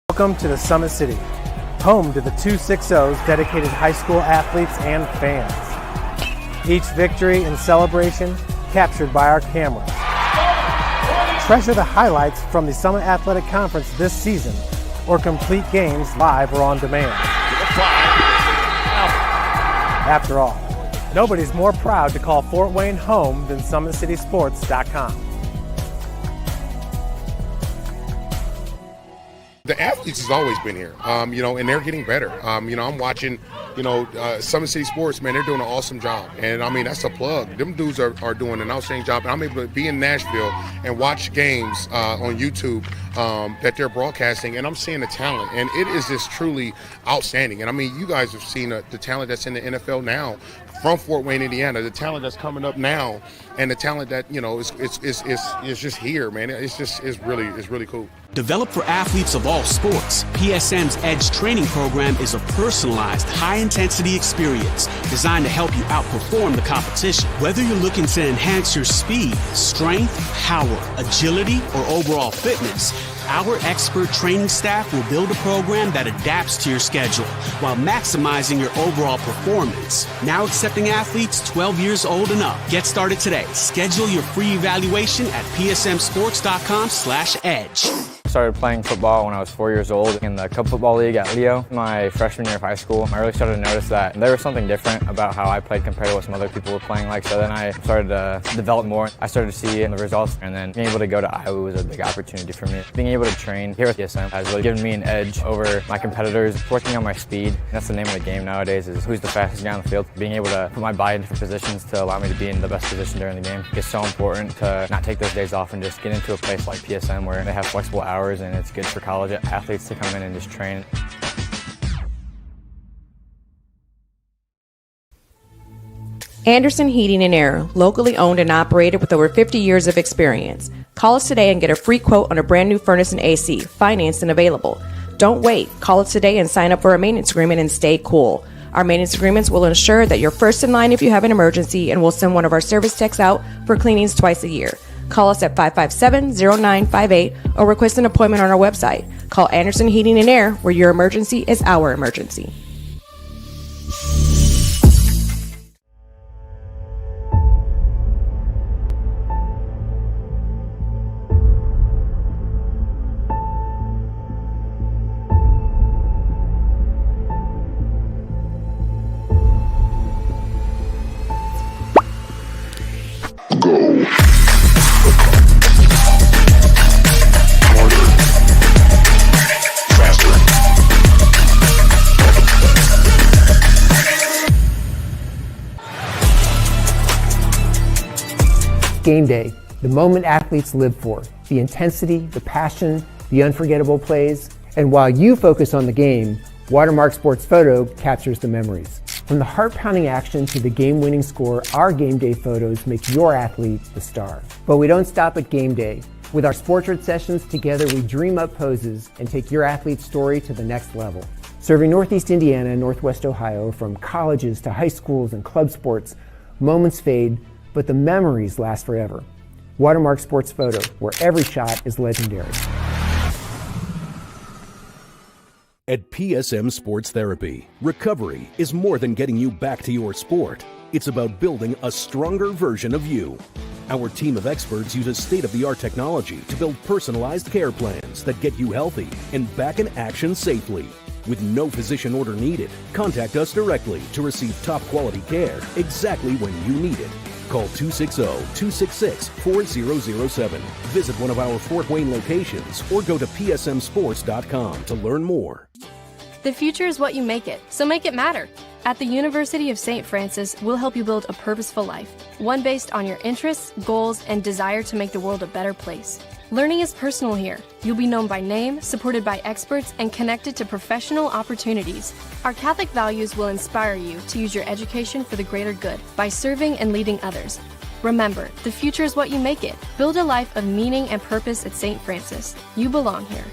Welcome to the Summit City, home to the 260's dedicated high school athletes and fans. Each victory and celebration captured by our cameras. Treasure the highlights from the Summit Athletic Conference this season, or complete games live or on demand. After all, nobody's more proud to call Fort Wayne home than SummitCitySports.com. The athletes has always been here, and they're getting better. I'm watching, Summit City Sports, man, they're doing an awesome job. And, that's a plug. Them dudes are doing an outstanding job. And I'm able to be in Nashville and watch games on YouTube that they're broadcasting, and I'm seeing the talent. And it is just truly outstanding. And, you guys have seen the talent that's in the NFL now from Fort Wayne, Indiana, the talent that's coming up now, and the talent that, is just here, man. It's really cool. Developed for athletes of all sports, PSM's Edge training program is a personalized, high-intensity experience designed to help you outperform the competition. Whether you're looking to enhance your speed, strength, power, agility, or overall fitness, our expert training staff will build a program that adapts to your schedule while maximizing your overall performance. Now accepting athletes 12 years old and up. Get started today. Schedule your free evaluation at psmsports.com/edge. I started playing football when I was 4 years old in the Cub Football League at Leo. My freshman year of high school, I really started to notice that there was something different about how I played compared to what some other people were playing like. So then I started to develop more. I started to see the results, and then being able to go to Iowa was a big opportunity for me. Being able to train here at PSM has really given me an edge over my competitors. Working on my speed, that's the name of the game nowadays, is who's the fastest guy on the field. Being able to put my body in different positions to allow me to be in the best position during the game. It's so important to not take those days off and just get into a place like PSM where they have flexible hours, and it's good for college athletes to come in and just train. Anderson Heating and Air, locally owned and operated with over 50 years of experience. Call us today and get a free quote on a brand new furnace and AC, financed and available. Don't wait. Call us today and sign up for a maintenance agreement and stay cool. Our maintenance agreements will ensure that you're first in line if you have an emergency, and we'll send one of our service techs out for cleanings twice a year. Call us at 557-0958 or request an appointment on our website. Call Anderson Heating and Air, where your emergency is our emergency. Game day, the moment athletes live for, the intensity, the passion, the unforgettable plays. And while you focus on the game, Watermark Sports Photo captures the memories. From the heart-pounding action to the game-winning score, our game day photos make your athlete the star. But we don't stop at game day. With our Sportrait sessions, together we dream up poses and take your athlete's story to the next level. Serving Northeast Indiana and Northwest Ohio, from colleges to high schools and club sports, moments fade, but the memories last forever. Watermark Sports Photo, where every shot is legendary. At PSM Sports Therapy, recovery is more than getting you back to your sport. It's about building a stronger version of you. Our team of experts uses state-of-the-art technology to build personalized care plans that get you healthy and back in action safely. With no physician order needed, contact us directly to receive top-quality care exactly when you need it. Call 260-266-4007. Visit one of our Fort Wayne locations or go to psmsports.com to learn more. The future is what you make it, so make it matter. At the University of St. Francis, we'll help you build a purposeful life, one based on your interests, goals, and desire to make the world a better place. Learning is personal here. You'll be known by name, supported by experts, and connected to professional opportunities. Our Catholic values will inspire you to use your education for the greater good by serving and leading others. Remember, the future is what you make it. Build a life of meaning and purpose at St. Francis. You belong here.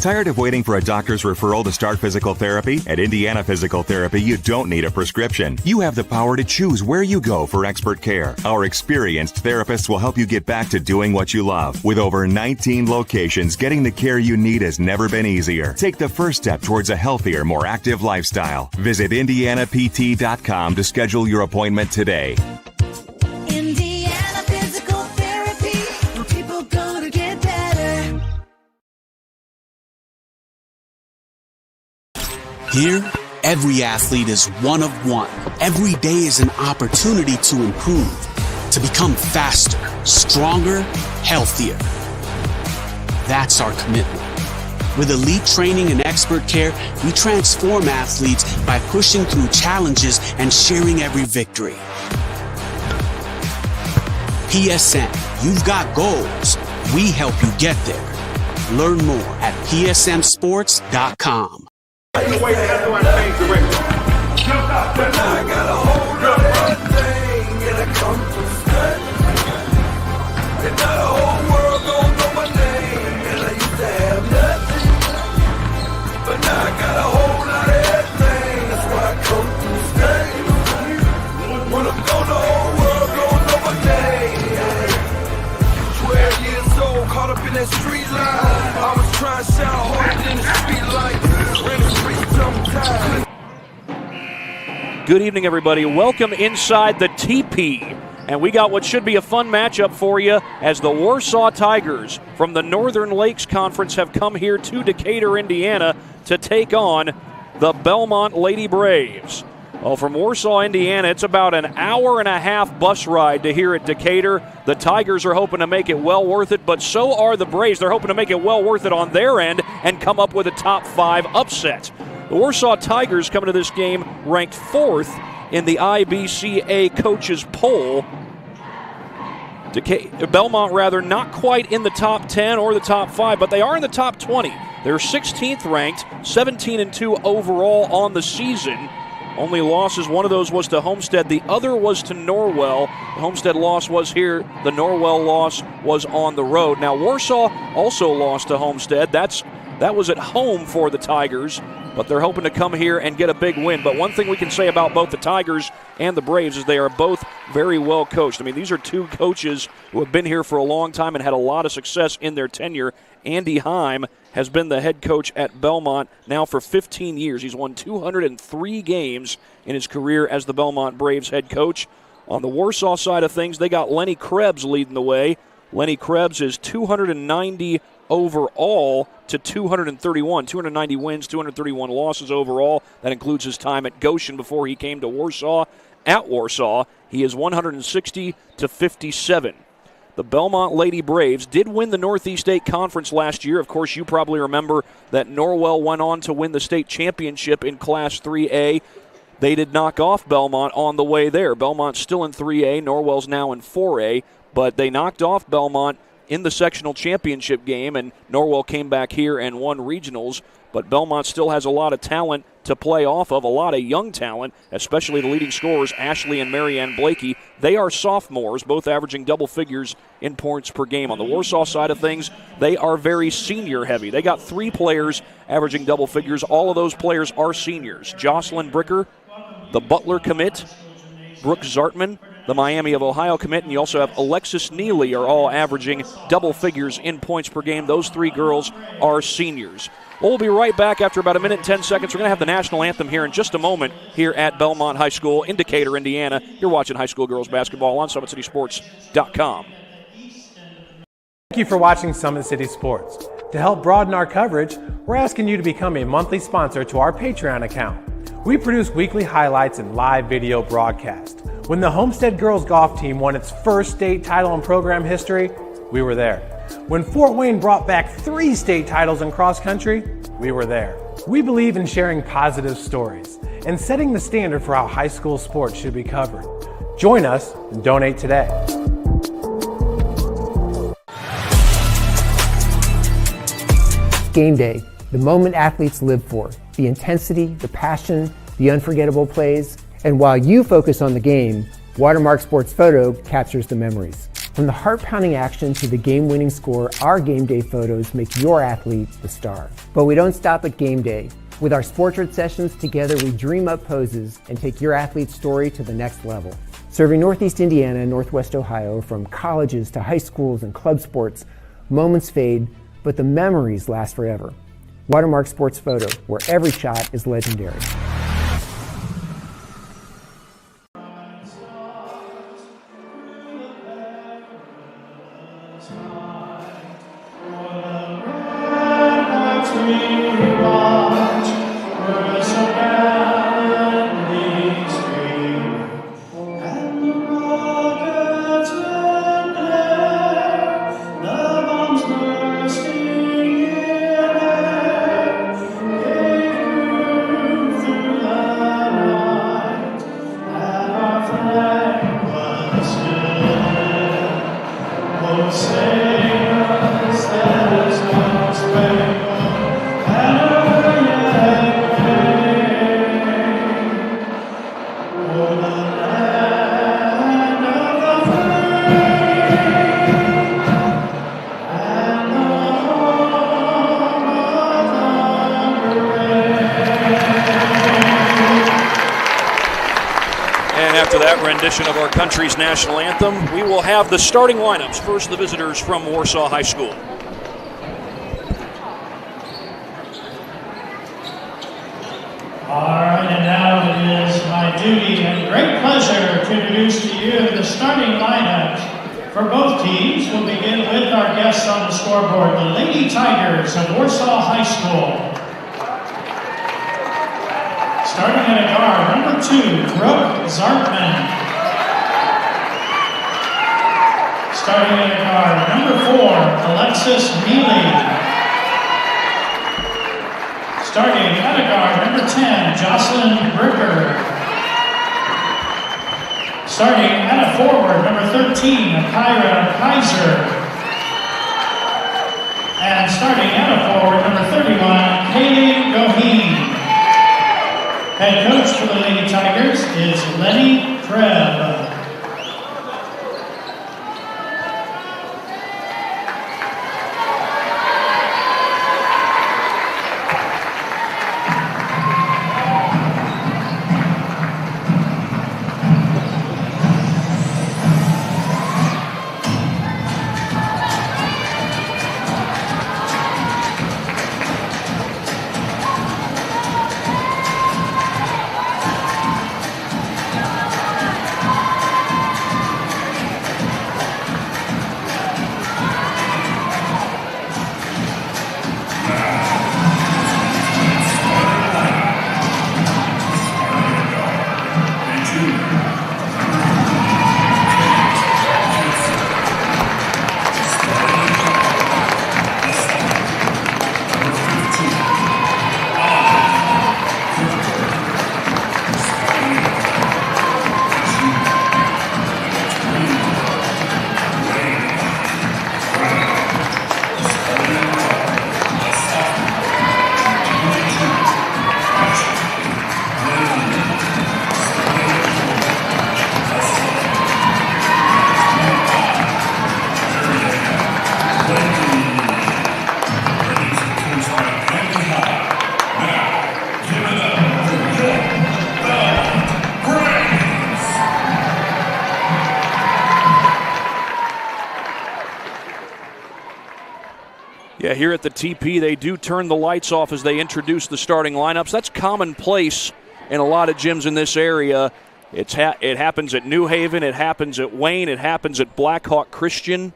Tired of waiting for a doctor's referral to start physical therapy? At Indiana Physical Therapy, you don't need a prescription. You have the power to choose where you go for expert care. Our experienced therapists will help you get back to doing what you love. With over 19 locations, getting the care you need has never been easier. Take the first step towards a healthier, more active lifestyle. Visit IndianaPT.com to schedule your appointment today. Indiana Physical Therapy, where people go to get better. Here, every athlete is one of one. Every day is an opportunity to improve, to become faster, stronger, healthier. That's our commitment. With elite training and expert care, we transform athletes by pushing through challenges and sharing every victory. PSM, you've got goals. We help you get there. Learn more at psmsports.com. Good evening, everybody. Welcome inside the TP. And we got what should be a fun matchup for you as the Warsaw Tigers from the Northern Lakes Conference have come here to Decatur, Indiana to take on the Bellmont Lady Braves. Well, from Warsaw, Indiana, it's about an hour and a half bus ride to here at Decatur. The Tigers are hoping to make it well worth it, but so are the Braves. They're hoping to make it well worth it on their end and come up with a top 5 upset. The Warsaw Tigers coming to this game ranked 4th in the IBCA coaches poll. Bellmont, not quite in the top 10 or the top 5, but they are in the top 20. They're 16th ranked, 17-2 overall on the season. Only losses, one of those was to Homestead. The other was to Norwell. The Homestead loss was here. The Norwell loss was on the road. Now, Warsaw also lost to Homestead. That was at home for the Tigers, but they're hoping to come here and get a big win. But one thing we can say about both the Tigers and the Braves is they are both very well coached. I mean, these are two coaches who have been here for a long time and had a lot of success in their tenure. Andy Heim has been the head coach at Bellmont now for 15 years. He's won 203 games in his career as the Bellmont Braves head coach. On the Warsaw side of things, they got Lenny Krebs leading the way. Lenny Krebs is 290 overall to 231. 290 wins, 231 losses overall. That includes his time at Goshen before he came to Warsaw. At Warsaw, he is 160 to 57. The Bellmont Lady Braves did win the Northeast State Conference last year. Of course, you probably remember that Norwell went on to win the state championship in Class 3A. They did knock off Bellmont on the way there. Bellmont's still in 3A. Norwell's now in 4A. But they knocked off Bellmont in the sectional championship game, and Norwell came back here and won regionals. But Bellmont still has a lot of talent to play off of, a lot of young talent, especially the leading scorers, Ashley and Marianne Blakey. They are sophomores, both averaging double figures in points per game. On the Warsaw side of things, they are very senior heavy. They got 3 players averaging double figures. All of those players are seniors. Jocelyn Bricker, the Butler commit, Brooke Zartman, the Miami of Ohio commit, and you also have Alexis Neely are all averaging double figures in points per game. Those 3 girls are seniors. We'll be right back after about a minute and 10 seconds. We're going to have the national anthem here in just a moment here at Bellmont High School in Decatur, Indiana. You're watching high school girls basketball on SummitCitySports.com. Thank you for watching Summit City Sports. To help broaden our coverage, we're asking you to become a monthly sponsor to our Patreon account. We produce weekly highlights and live video broadcasts. When the Homestead girls golf team won its first state title in program history, we were there. When Fort Wayne brought back 3 state titles in cross country, we were there. We believe in sharing positive stories and setting the standard for how high school sports should be covered. Join us and donate today. Game day, the moment athletes live for, the intensity, the passion, the unforgettable plays. And while you focus on the game, Watermark Sports Photo captures the memories. From the heart-pounding action to the game-winning score, our game day photos make your athlete the star. But we don't stop at game day. With our Sportrait sessions, together we dream up poses and take your athlete's story to the next level. Serving Northeast Indiana and Northwest Ohio, from colleges to high schools and club sports, moments fade, but the memories last forever. Watermark Sports Photo, where every shot is legendary. Of our country's national anthem, we will have the starting lineups. First, the visitors from Warsaw High School. All right, and now it is my duty and great pleasure to introduce to you the starting lineups for both teams. We'll begin with our guests on the scoreboard, the Lady Tigers of Warsaw High School. Starting at a guard, number 2, Brooke Zartman. Starting at a guard, number 4, Alexis Neely. Starting at a guard, number 10, Jocelyn Bricker. Starting at a forward, number 13, Kyra Kaiser. And starting at a forward, number 31, Kaylee Goheen. Head coach for the Lady Tigers is Lenny Treb. Yeah, here at the TP, they do turn the lights off as they introduce the starting lineups. That's commonplace in a lot of gyms in this area. It happens at New Haven, it happens at Wayne, it happens at Blackhawk Christian.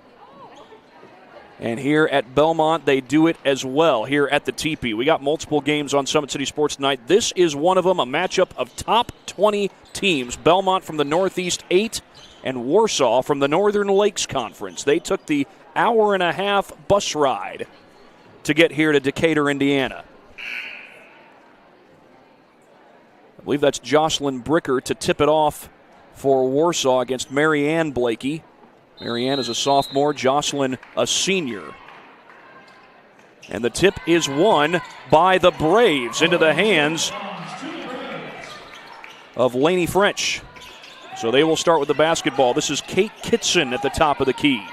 And here at Bellmont, they do it as well here at the TP. We got multiple games on Summit City Sports tonight. This is one of them, a matchup of top 20 teams. Bellmont from the Northeast 8 and Warsaw from the Northern Lakes Conference. They took the hour-and-a-half bus ride to get here to Decatur, Indiana. I believe that's Jocelyn Bricker to tip it off for Warsaw against Marianne Blakey. Marianne is a sophomore, Jocelyn a senior. And the tip is won by the Braves into the hands of Lainey French. So they will start with the basketball. This is Kate Kitson at the top of the key.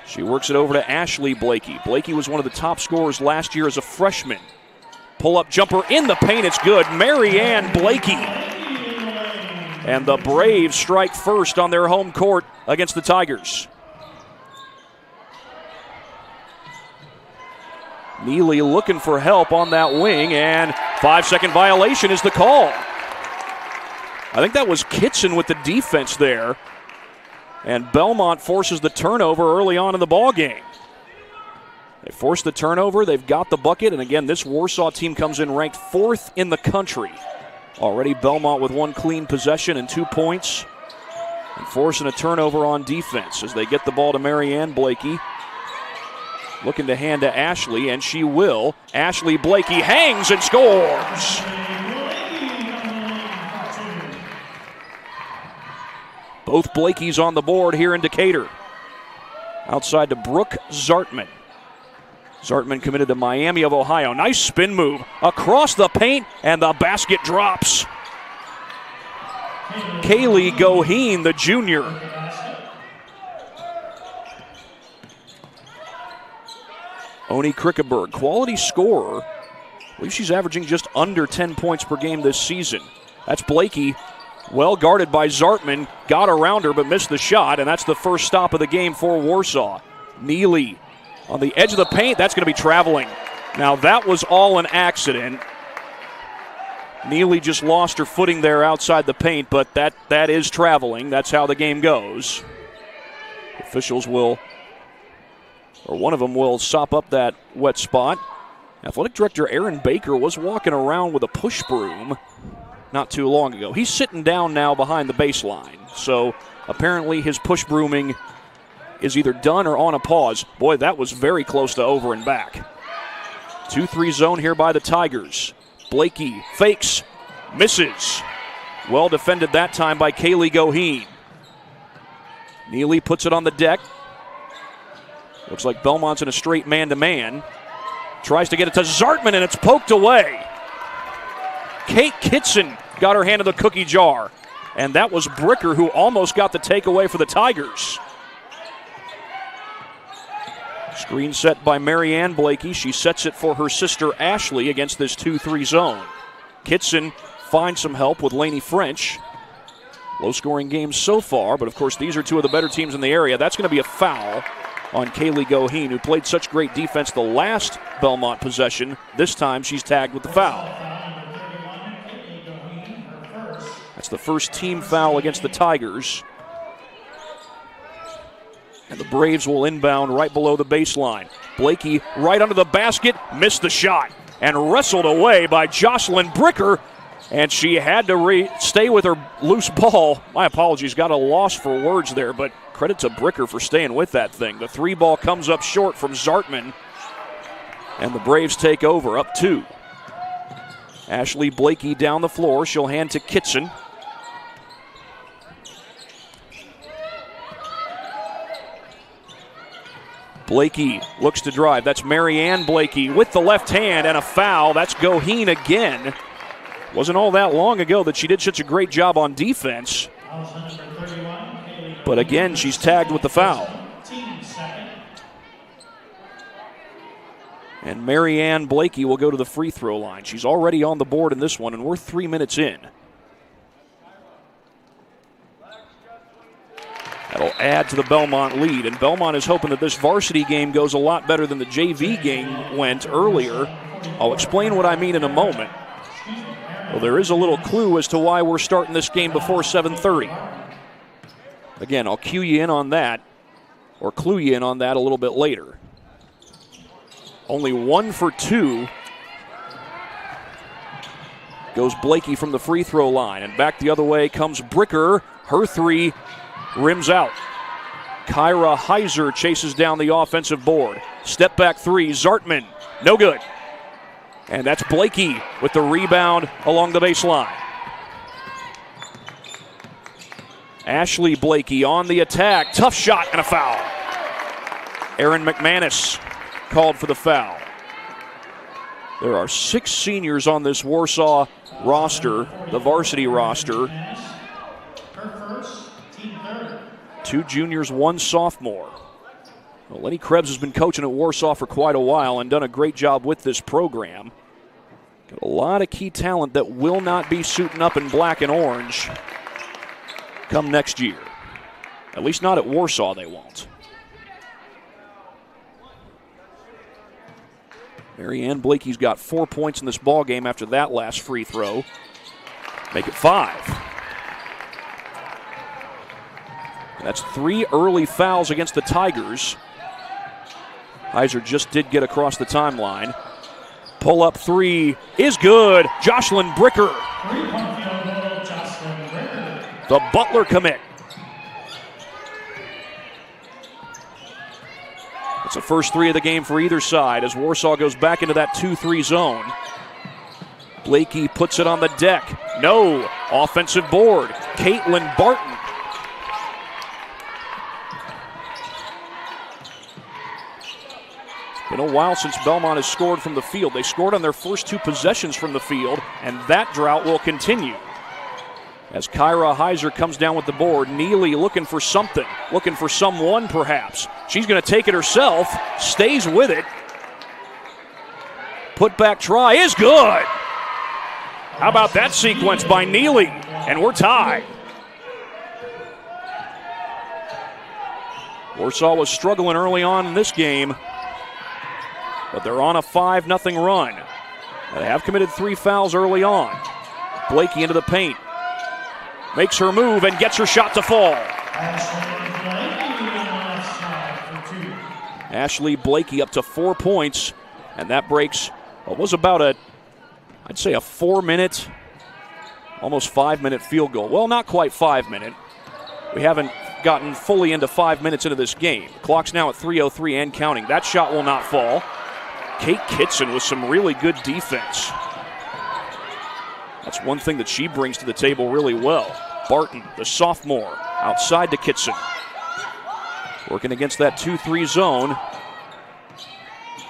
She works it over to Ashley Blakey. Blakey was one of the top scorers last year as a freshman. Pull-up jumper in the paint. It's good. Marianne Blakey. And the Braves strike first on their home court against the Tigers. Neely looking for help on that wing, and 5-second violation is the call. I think that was Kitson with the defense there. And Bellmont forces the turnover early on in the ball game. They force the turnover, they've got the bucket, and again, this Warsaw team comes in ranked 4th in the country. Already Bellmont with 1 clean possession and 2 points. And forcing a turnover on defense as they get the ball to Marianne Blakey. Looking to hand to Ashley, and she will. Ashley Blakey hangs and scores. Both Blakeys on the board here in Decatur. Outside to Brooke Zartman. Zartman committed to Miami of Ohio. Nice spin move across the paint, and the basket drops. Kaylee Goheen, the junior. Oni Krickeberg, quality scorer. I believe she's averaging just under 10 points per game this season. That's Blakey, well guarded by Zartman, got around her but missed the shot, and that's the first stop of the game for Warsaw. Neely on the edge of the paint, that's going to be traveling. Now that was all an accident. Neely just lost her footing there outside the paint, but that is traveling. That's how the game goes. Officials will, or one of them will sop up that wet spot. Athletic Director Aaron Baker was walking around with a push broom not too long ago. He's sitting down now behind the baseline. So apparently his push brooming is either done or on a pause. Boy, that was very close to over and back. 2-3 zone here by the Tigers. Blakey fakes, misses. Well defended that time by Kaylee Goheen. Neely puts it on the deck. Looks like Bellmont's in a straight man-to-man. Tries to get it to Zartman, and it's poked away. Kate Kitson got her hand in the cookie jar. And that was Bricker who almost got the takeaway for the Tigers. Screen set by Marianne Blakey. She sets it for her sister Ashley against this 2-3 zone. Kitson finds some help with Lainey French. Low-scoring games so far, but of course these are two of the better teams in the area. That's going to be a foul on Kaylee Goheen, who played such great defense the last Bellmont possession. This time she's tagged with the foul. That's the first team foul against the Tigers. And the Braves will inbound right below the baseline. Blakey right under the basket, missed the shot, and wrestled away by Jocelyn Bricker. And she had to stay with her loose ball. My apologies, got a loss for words there, but credit to Bricker for staying with that thing. The 3 ball comes up short from Zartman, and the Braves take over, up 2. Ashley Blakey down the floor. She'll hand to Kitson. Blakey looks to drive. That's Marianne Blakey with the left hand, and a foul. That's Goheen again. Wasn't all that long ago that she did such a great job on defense. But again, she's tagged with the foul. And Marianne Blakey will go to the free throw line. She's already on the board in this one, and we're 3 minutes in. That'll add to the Bellmont lead, and Bellmont is hoping that this varsity game goes a lot better than the JV game went earlier. I'll explain what I mean in a moment. Well, there is a little clue as to why we're starting this game before 7:30. Again, I'll cue you in on that, or clue you in on that a little bit later. Only 1 for 2 goes Blakey from the free throw line, and back the other way comes Bricker. Her 3 rims out. Kyra Heiser chases down the offensive board. Step back 3, Zartman, no good. And that's Blakey with the rebound along the baseline. Ashley Blakey on the attack. Tough shot and a foul. Aaron McManus called for the foul. There are 6 seniors on this Warsaw roster, the varsity roster. 2 juniors, 1 sophomore. Well, Lenny Krebs has been coaching at Warsaw for quite a while and done a great job with this program. Got a lot of key talent that will not be suiting up in black and orange come next year. At least not at Warsaw, they won't. Marianne Blakey's got 4 points in this ball game after that last free throw. Make it 5. That's 3 early fouls against the Tigers. Heiser just did get across the timeline. Pull-up 3 is good. Jocelyn Bricker. 3-point field goal, Jocelyn Bricker. The Butler commit. It's the first 3 of the game for either side as Warsaw goes back into that 2-3 zone. Blakey puts it on the deck. No. Offensive board. Caitlin Barton. Been a while since Bellmont has scored from the field. They scored on their first 2 possessions from the field, and that drought will continue. As Kyra Heiser comes down with the board, Neely looking for something, looking for someone perhaps. She's going to take it herself, stays with it. Put back try is good. How about that sequence by Neely? And we're tied. Warsaw was struggling early on in this game, but they're on a 5-0 run. They have committed 3 fouls early on. Blakey into the paint. Makes her move and gets her shot to fall. Ashley Blakey up to 4 points, and that breaks what was about I'd say a 4-minute, almost 5-minute field goal. Well, not quite 5-minute. We haven't gotten fully into 5 minutes into this game. The clock's now at 3:03 and counting. That shot will not fall. Kate Kitson with some really good defense. That's one thing that she brings to the table really well. Barton, the sophomore, outside to Kitson. Working against that 2-3 zone.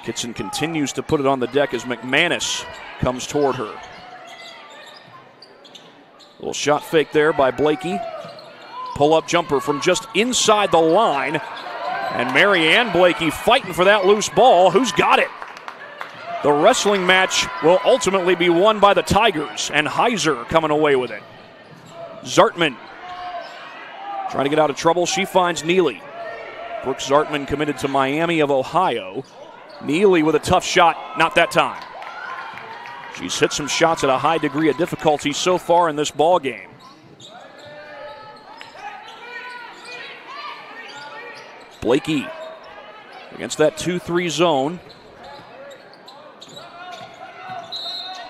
Kitson continues to put it on the deck as McManus comes toward her. Little shot fake there by Blakey. Pull-up jumper from just inside the line. And Marianne Blakey fighting for that loose ball. Who's got it? The wrestling match will ultimately be won by the Tigers, and Heiser coming away with it. Zartman trying to get out of trouble. She finds Neely. Brooke Zartman committed to Miami of Ohio. Neely with a tough shot, not that time. She's hit some shots at a high degree of difficulty so far in this ball game. Blakey against that 2-3 zone.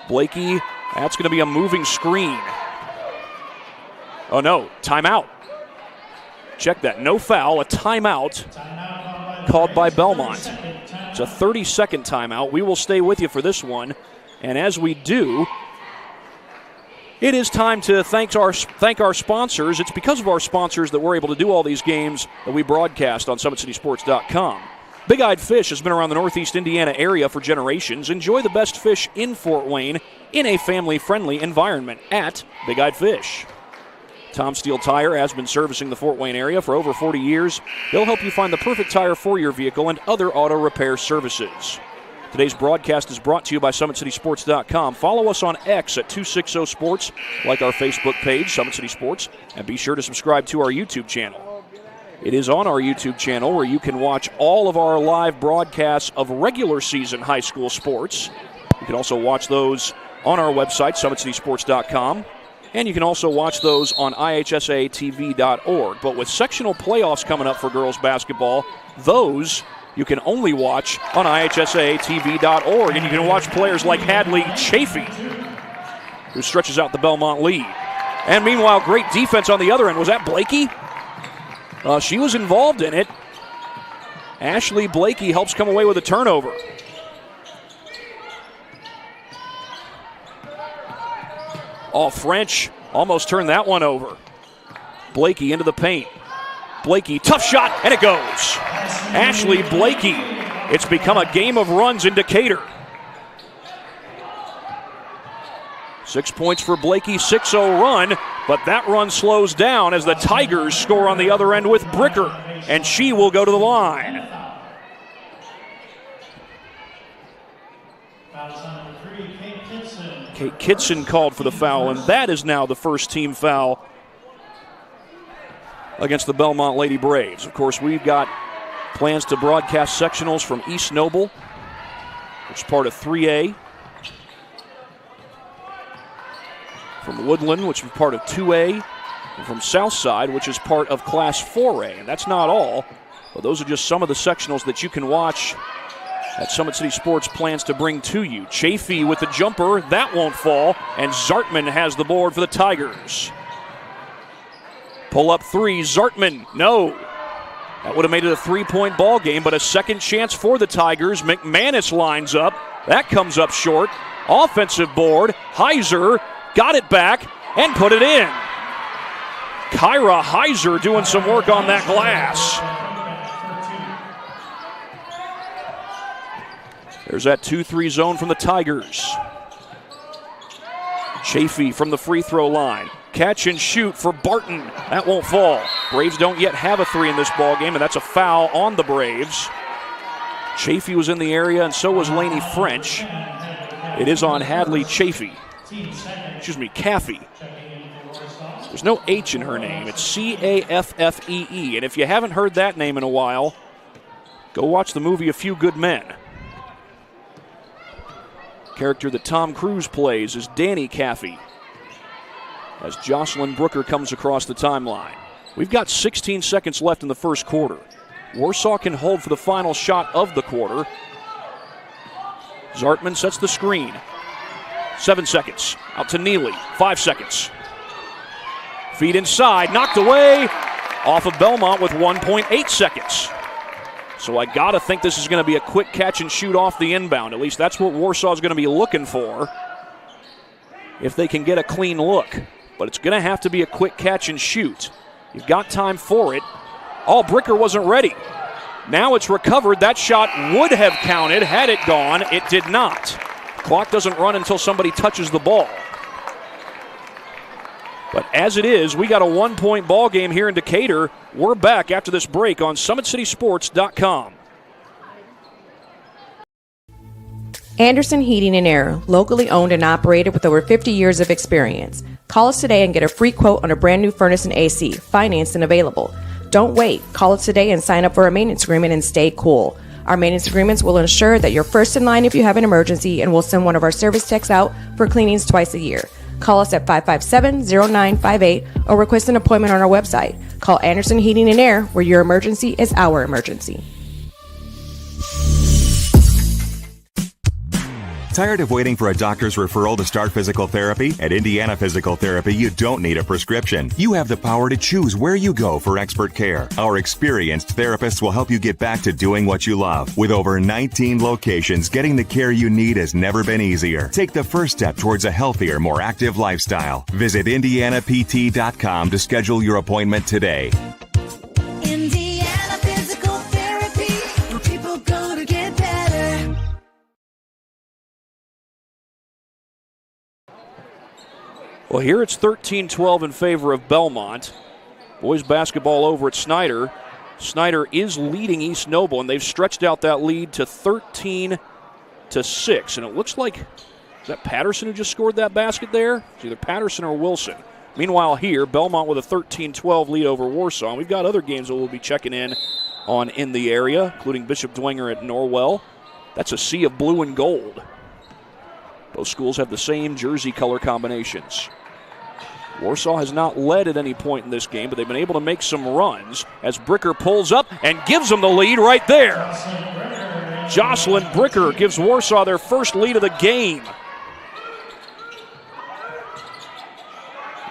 Blakey, that's going to be a moving screen. Oh no, timeout. Check that, no foul, a timeout called by Bellmont. It's a 30-second timeout. We will stay with you for this one. And as we do, it is time to thank our sponsors. It's because of our sponsors that we're able to do all these games that we broadcast on SummitCitySports.com. Big Eyed Fish has been around the Northeast Indiana area for generations. Enjoy the best fish in Fort Wayne in a family-friendly environment at Big Eyed Fish. Tom Steele Tire has been servicing the Fort Wayne area for over 40 years. They'll help you find the perfect tire for your vehicle and other auto repair services. Today's broadcast is brought to you by SummitCitySports.com. Follow us on X at 260 Sports, like our Facebook page, Summit City Sports, and be sure to subscribe to our YouTube channel. It is on our YouTube channel where you can watch all of our live broadcasts of regular season high school sports. You can also watch those on our website, SummitCitySports.com, and you can also watch those on IHSATV.org. But with sectional playoffs coming up for girls basketball, those you can only watch on IHSATV.org, and you can watch players like Hadley Chafee, who stretches out the Bellmont lead. And meanwhile, great defense on the other end. Was that Blakey? She was involved in it. Ashley Blakey helps come away with a turnover. Oh, French almost turned that one over. Blakey into the paint. Blakey, tough shot, and it goes. Ashley Blakey. It's become a game of runs in Decatur. 6 points for Blakey, 6-0 run. but that run slows down as the Tigers score on the other end with Bricker, and she will go to the line. Kate Kitson called for the foul, and that is now the first team foul against the Bellmont Lady Braves. Of course, we've got plans to broadcast sectionals from East Noble, which is part of 3A, from Woodland, which is part of 2A, and from Southside, which is part of Class 4A. And that's not all, but those are just some of the sectionals that you can watch that Summit City Sports plans to bring to you. Chafee with the jumper, that won't fall, and Zartman has the board for the Tigers. Pull up three, Zartman, no. That would have made it a three-point ball game, but a second chance for the Tigers. McManus lines up, that comes up short. Offensive board, Heiser got it back and put it in. Kyra Heiser doing some work on that glass. There's that 2-3 zone from the Tigers. Chafee from the free throw line. Catch and shoot for Barton. That won't fall. Braves don't yet have a three in this ball game, and that's a foul on the Braves. Chafee was in the area, and so was Lainey French. It is on Hadley Chafee. Excuse me, Caffey. There's no H in her name. It's Caffee. And if you haven't heard that name in a while, go watch the movie A Few Good Men. Character that Tom Cruise plays is Danny Caffey, as Jocelyn Brooker comes across the timeline. We've got 16 seconds left in the first quarter. Warsaw can hold for the final shot of the quarter. Zartman sets the screen. 7 seconds. Out to Neely. 5 seconds. Feed inside. Knocked away off of Bellmont with 1.8 seconds. So I got to think this is going to be a quick catch and shoot off the inbound. At least that's what Warsaw is going to be looking for if they can get a clean look. But it's going to have to be a quick catch and shoot. You've got time for it. Oh, Bricker wasn't ready. Now it's recovered. That shot would have counted had it gone. It did not. Clock doesn't run until somebody touches the ball. But as it is, we got a 1-point ball game here in Decatur. We're back after this break on SummitCitySports.com. Anderson Heating and Air, locally owned and operated with over 50 years of experience. Call us today and get a free quote on a brand new furnace and AC, financed and available. Don't wait. Call us today and sign up for a maintenance agreement and stay cool. Our maintenance agreements will ensure that you're first in line if you have an emergency, and we'll send one of our service techs out for cleanings twice a year. Call us at 557-0958 or request an appointment on our website. Call Anderson Heating and Air, where your emergency is our emergency. Tired of waiting for a doctor's referral to start physical therapy? At Indiana Physical Therapy, you don't need a prescription. You have the power to choose where you go for expert care. Our experienced therapists will help you get back to doing what you love. With over 19 locations, getting the care you need has never been easier. Take the first step towards a healthier, more active lifestyle. Visit IndianaPT.com to schedule your appointment today. Indiana Physical Therapy, where people go to get better. Well, here it's 13-12 in favor of Bellmont. Boys basketball over at Snyder. Snyder is leading East Noble, and they've stretched out that lead to 13-6. And it looks like, is that Patterson who just scored that basket there? It's either Patterson or Wilson. Meanwhile here, Bellmont with a 13-12 lead over Warsaw. And we've got other games that we'll be checking in on in the area, including Bishop Dwenger at Norwell. That's a sea of blue and gold. Both schools have the same jersey color combinations. Warsaw has not led at any point in this game, but they've been able to make some runs as Bricker pulls up and gives them the lead right there. Jocelyn Bricker gives Warsaw their first lead of the game.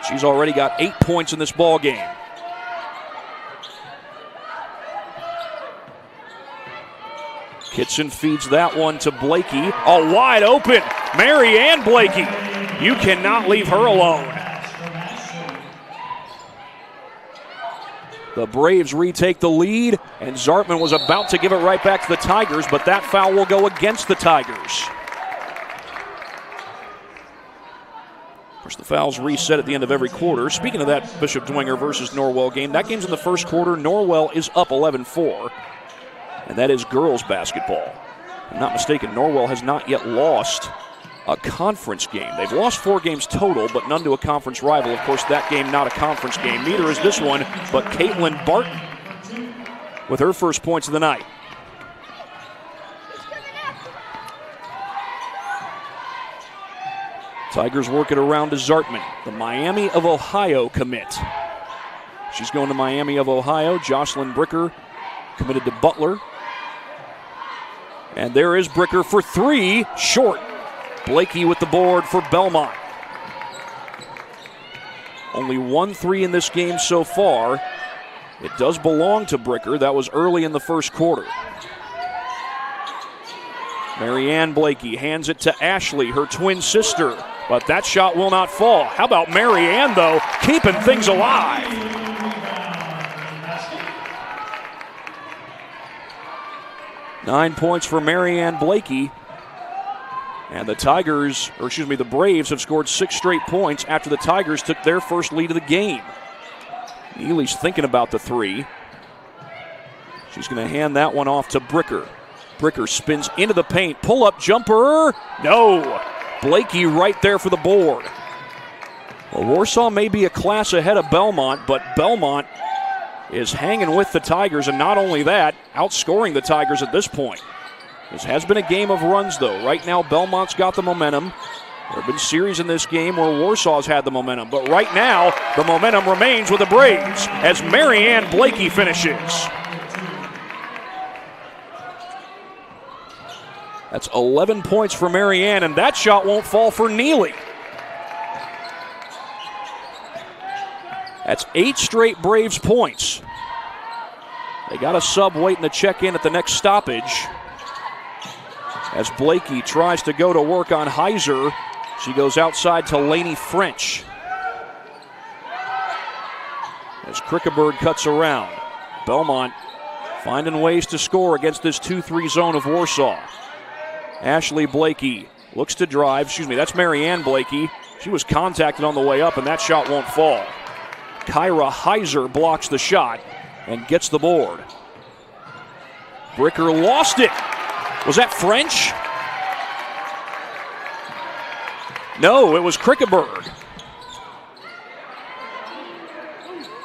She's already got 8 points in this ball game. Kitson feeds that one to Blakey. A wide open Mary Ann Blakey. You cannot leave her alone. The Braves retake the lead, and Zartman was about to give it right back to the Tigers, but that foul will go against the Tigers. Of course, the fouls reset at the end of every quarter. Speaking of that Bishop Dwenger versus Norwell game, that game's in the first quarter. Norwell is up 11-4, and that is girls basketball. If I'm not mistaken, Norwell has not yet lost a conference game. They've lost 4 games total, but none to a conference rival. Of course, that game not a conference game. Neither is this one, but Caitlin Barton with her first points of the night. Tigers work it around to Zartman, the Miami of Ohio commit. She's going to Miami of Ohio. Jocelyn Bricker committed to Butler. And there is Bricker for 3, short. Blakey with the board for Bellmont. Only 1 3 in this game so far. It does belong to Bricker. That was early in the first quarter. Marianne Blakey hands it to Ashley, her twin sister. But that shot will not fall. How about Marianne, though, keeping things alive? Nine points for Marianne Blakey. And the Braves have scored 6 straight points after the Tigers took their first lead of the game. Neely's thinking about the 3. She's going to hand that one off to Bricker. Bricker spins into the paint. Pull-up jumper. No. Blakey right there for the board. Well, Warsaw may be a class ahead of Bellmont, but Bellmont is hanging with the Tigers, and not only that, outscoring the Tigers at this point. This has been a game of runs, though. Right now, Belmont's got the momentum. There have been series in this game where Warsaw's had the momentum, but right now, the momentum remains with the Braves as Marianne Blakey finishes. That's 11 points for Marianne, and that shot won't fall for Neely. That's 8 straight Braves points. They got a sub waiting to check in at the next stoppage. As Blakey tries to go to work on Heiser, she goes outside to Lainey French. As Krickeberg cuts around, Bellmont finding ways to score against this 2-3 zone of Warsaw. Ashley Blakey looks to drive. That's Marianne Blakey. She was contacted on the way up, and that shot won't fall. Kyra Heiser blocks the shot and gets the board. Bricker lost it. Was that French? No, it was Krickeberg.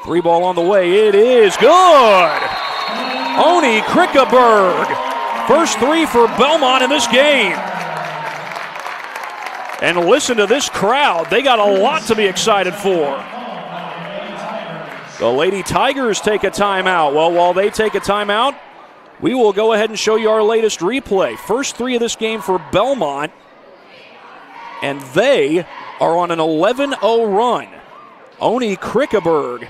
3 ball on the way. It is good. Oni Krickeberg. First 3 for Bellmont in this game. And listen to this crowd. They got a lot to be excited for. The Lady Tigers take a timeout. Well, while they take a timeout, we will go ahead and show you our latest replay. First 3 of this game for Bellmont. And they are on an 11-0 run. Oni Krickeberg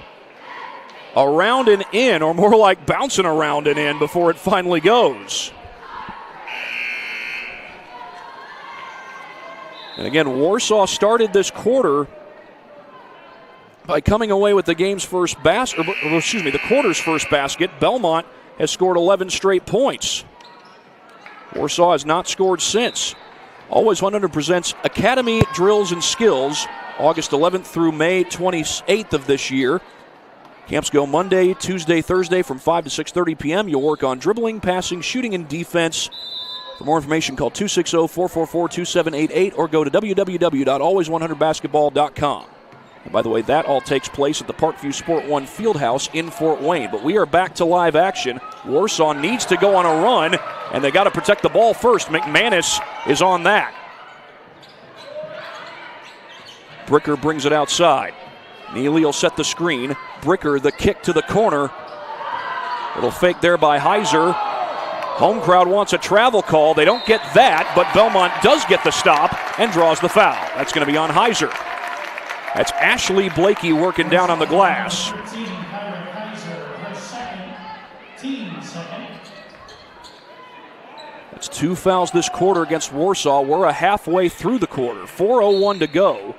around and in, or more like bouncing around and in before it finally goes. And again, Warsaw started this quarter by coming away with the game's first the quarter's first basket. Bellmont has scored 11 straight points. Warsaw has not scored since. Always 100 presents Academy Drills and Skills, August 11th through May 28th of this year. Camps go Monday, Tuesday, Thursday from 5 to 6:30 p.m. You'll work on dribbling, passing, shooting, and defense. For more information, call 260-444-2788 or go to www.always100basketball.com. And by the way, that all takes place at the Parkview Sport One Fieldhouse in Fort Wayne. But we are back to live action. Warsaw needs to go on a run, and they got to protect the ball first. McManus is on that. Bricker brings it outside. Neely will set the screen. Bricker, the kick to the corner. Little fake there by Heiser. Home crowd wants a travel call. They don't get that, but Bellmont does get the stop and draws the foul. That's going to be on Heiser. That's Ashley Blakey working down on the glass. That's 2 fouls this quarter against Warsaw. We're a halfway through the quarter. 4:01 to go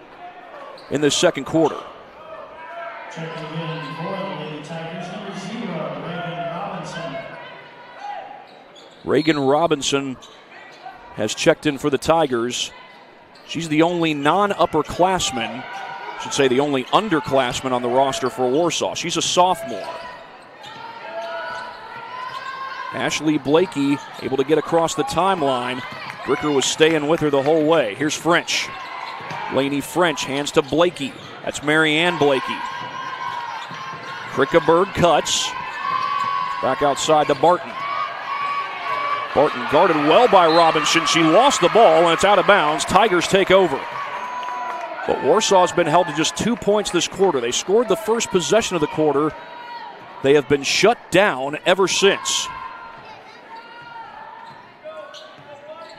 in this second quarter. Checking in for the Lady Tigers, number 0, Reagan Robinson. Reagan Robinson has checked in for the Tigers. She's the only non-upperclassman, I should say the only underclassman on the roster for Warsaw. She's a sophomore. Ashley Blakey able to get across the timeline. Bricker was staying with her the whole way. Here's French. Lainey French hands to Blakey. That's Marianne Blakey. Krickeberg cuts. Back outside to Barton. Barton guarded well by Robinson. She lost the ball and it's out of bounds. Tigers take over. But Warsaw's been held to just 2 points this quarter. They scored the first possession of the quarter. They have been shut down ever since.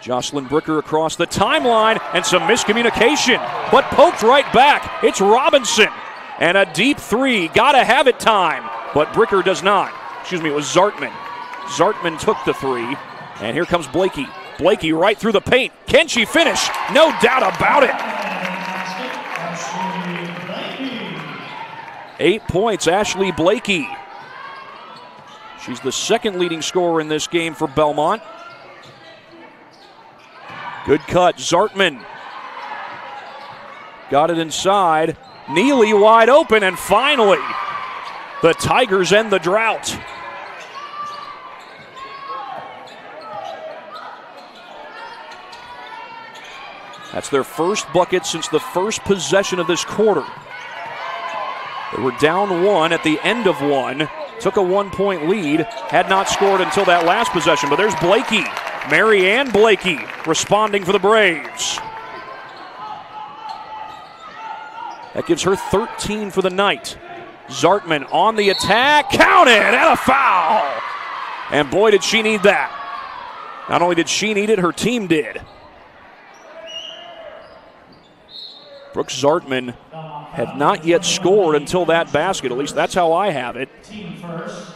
Jocelyn Bricker across the timeline and some miscommunication, but poked right back. It's Robinson and a deep three. Gotta have it time, but Bricker does not. Excuse me, it was Zartman. Zartman took the three, and here comes Blakey. Blakey right through the paint. Can she finish? No doubt about it. 8 points, Ashley Blakey. She's the second leading scorer in this game for Bellmont. Good cut, Zartman. Got it inside. Neely wide open, and finally, the Tigers end the drought. That's their first bucket since the first possession of this quarter. They were down one at the end of one, took a 1 point lead, had not scored until that last possession, but there's Blakey. Marianne Blakey responding for the Braves. That gives her 13 for the night. Zartman on the attack, counted, and a foul. And boy, did she need that. Not only did she need it, her team did. Brooks Zartman had not yet scored until that basket. At least that's how I have it. Team first.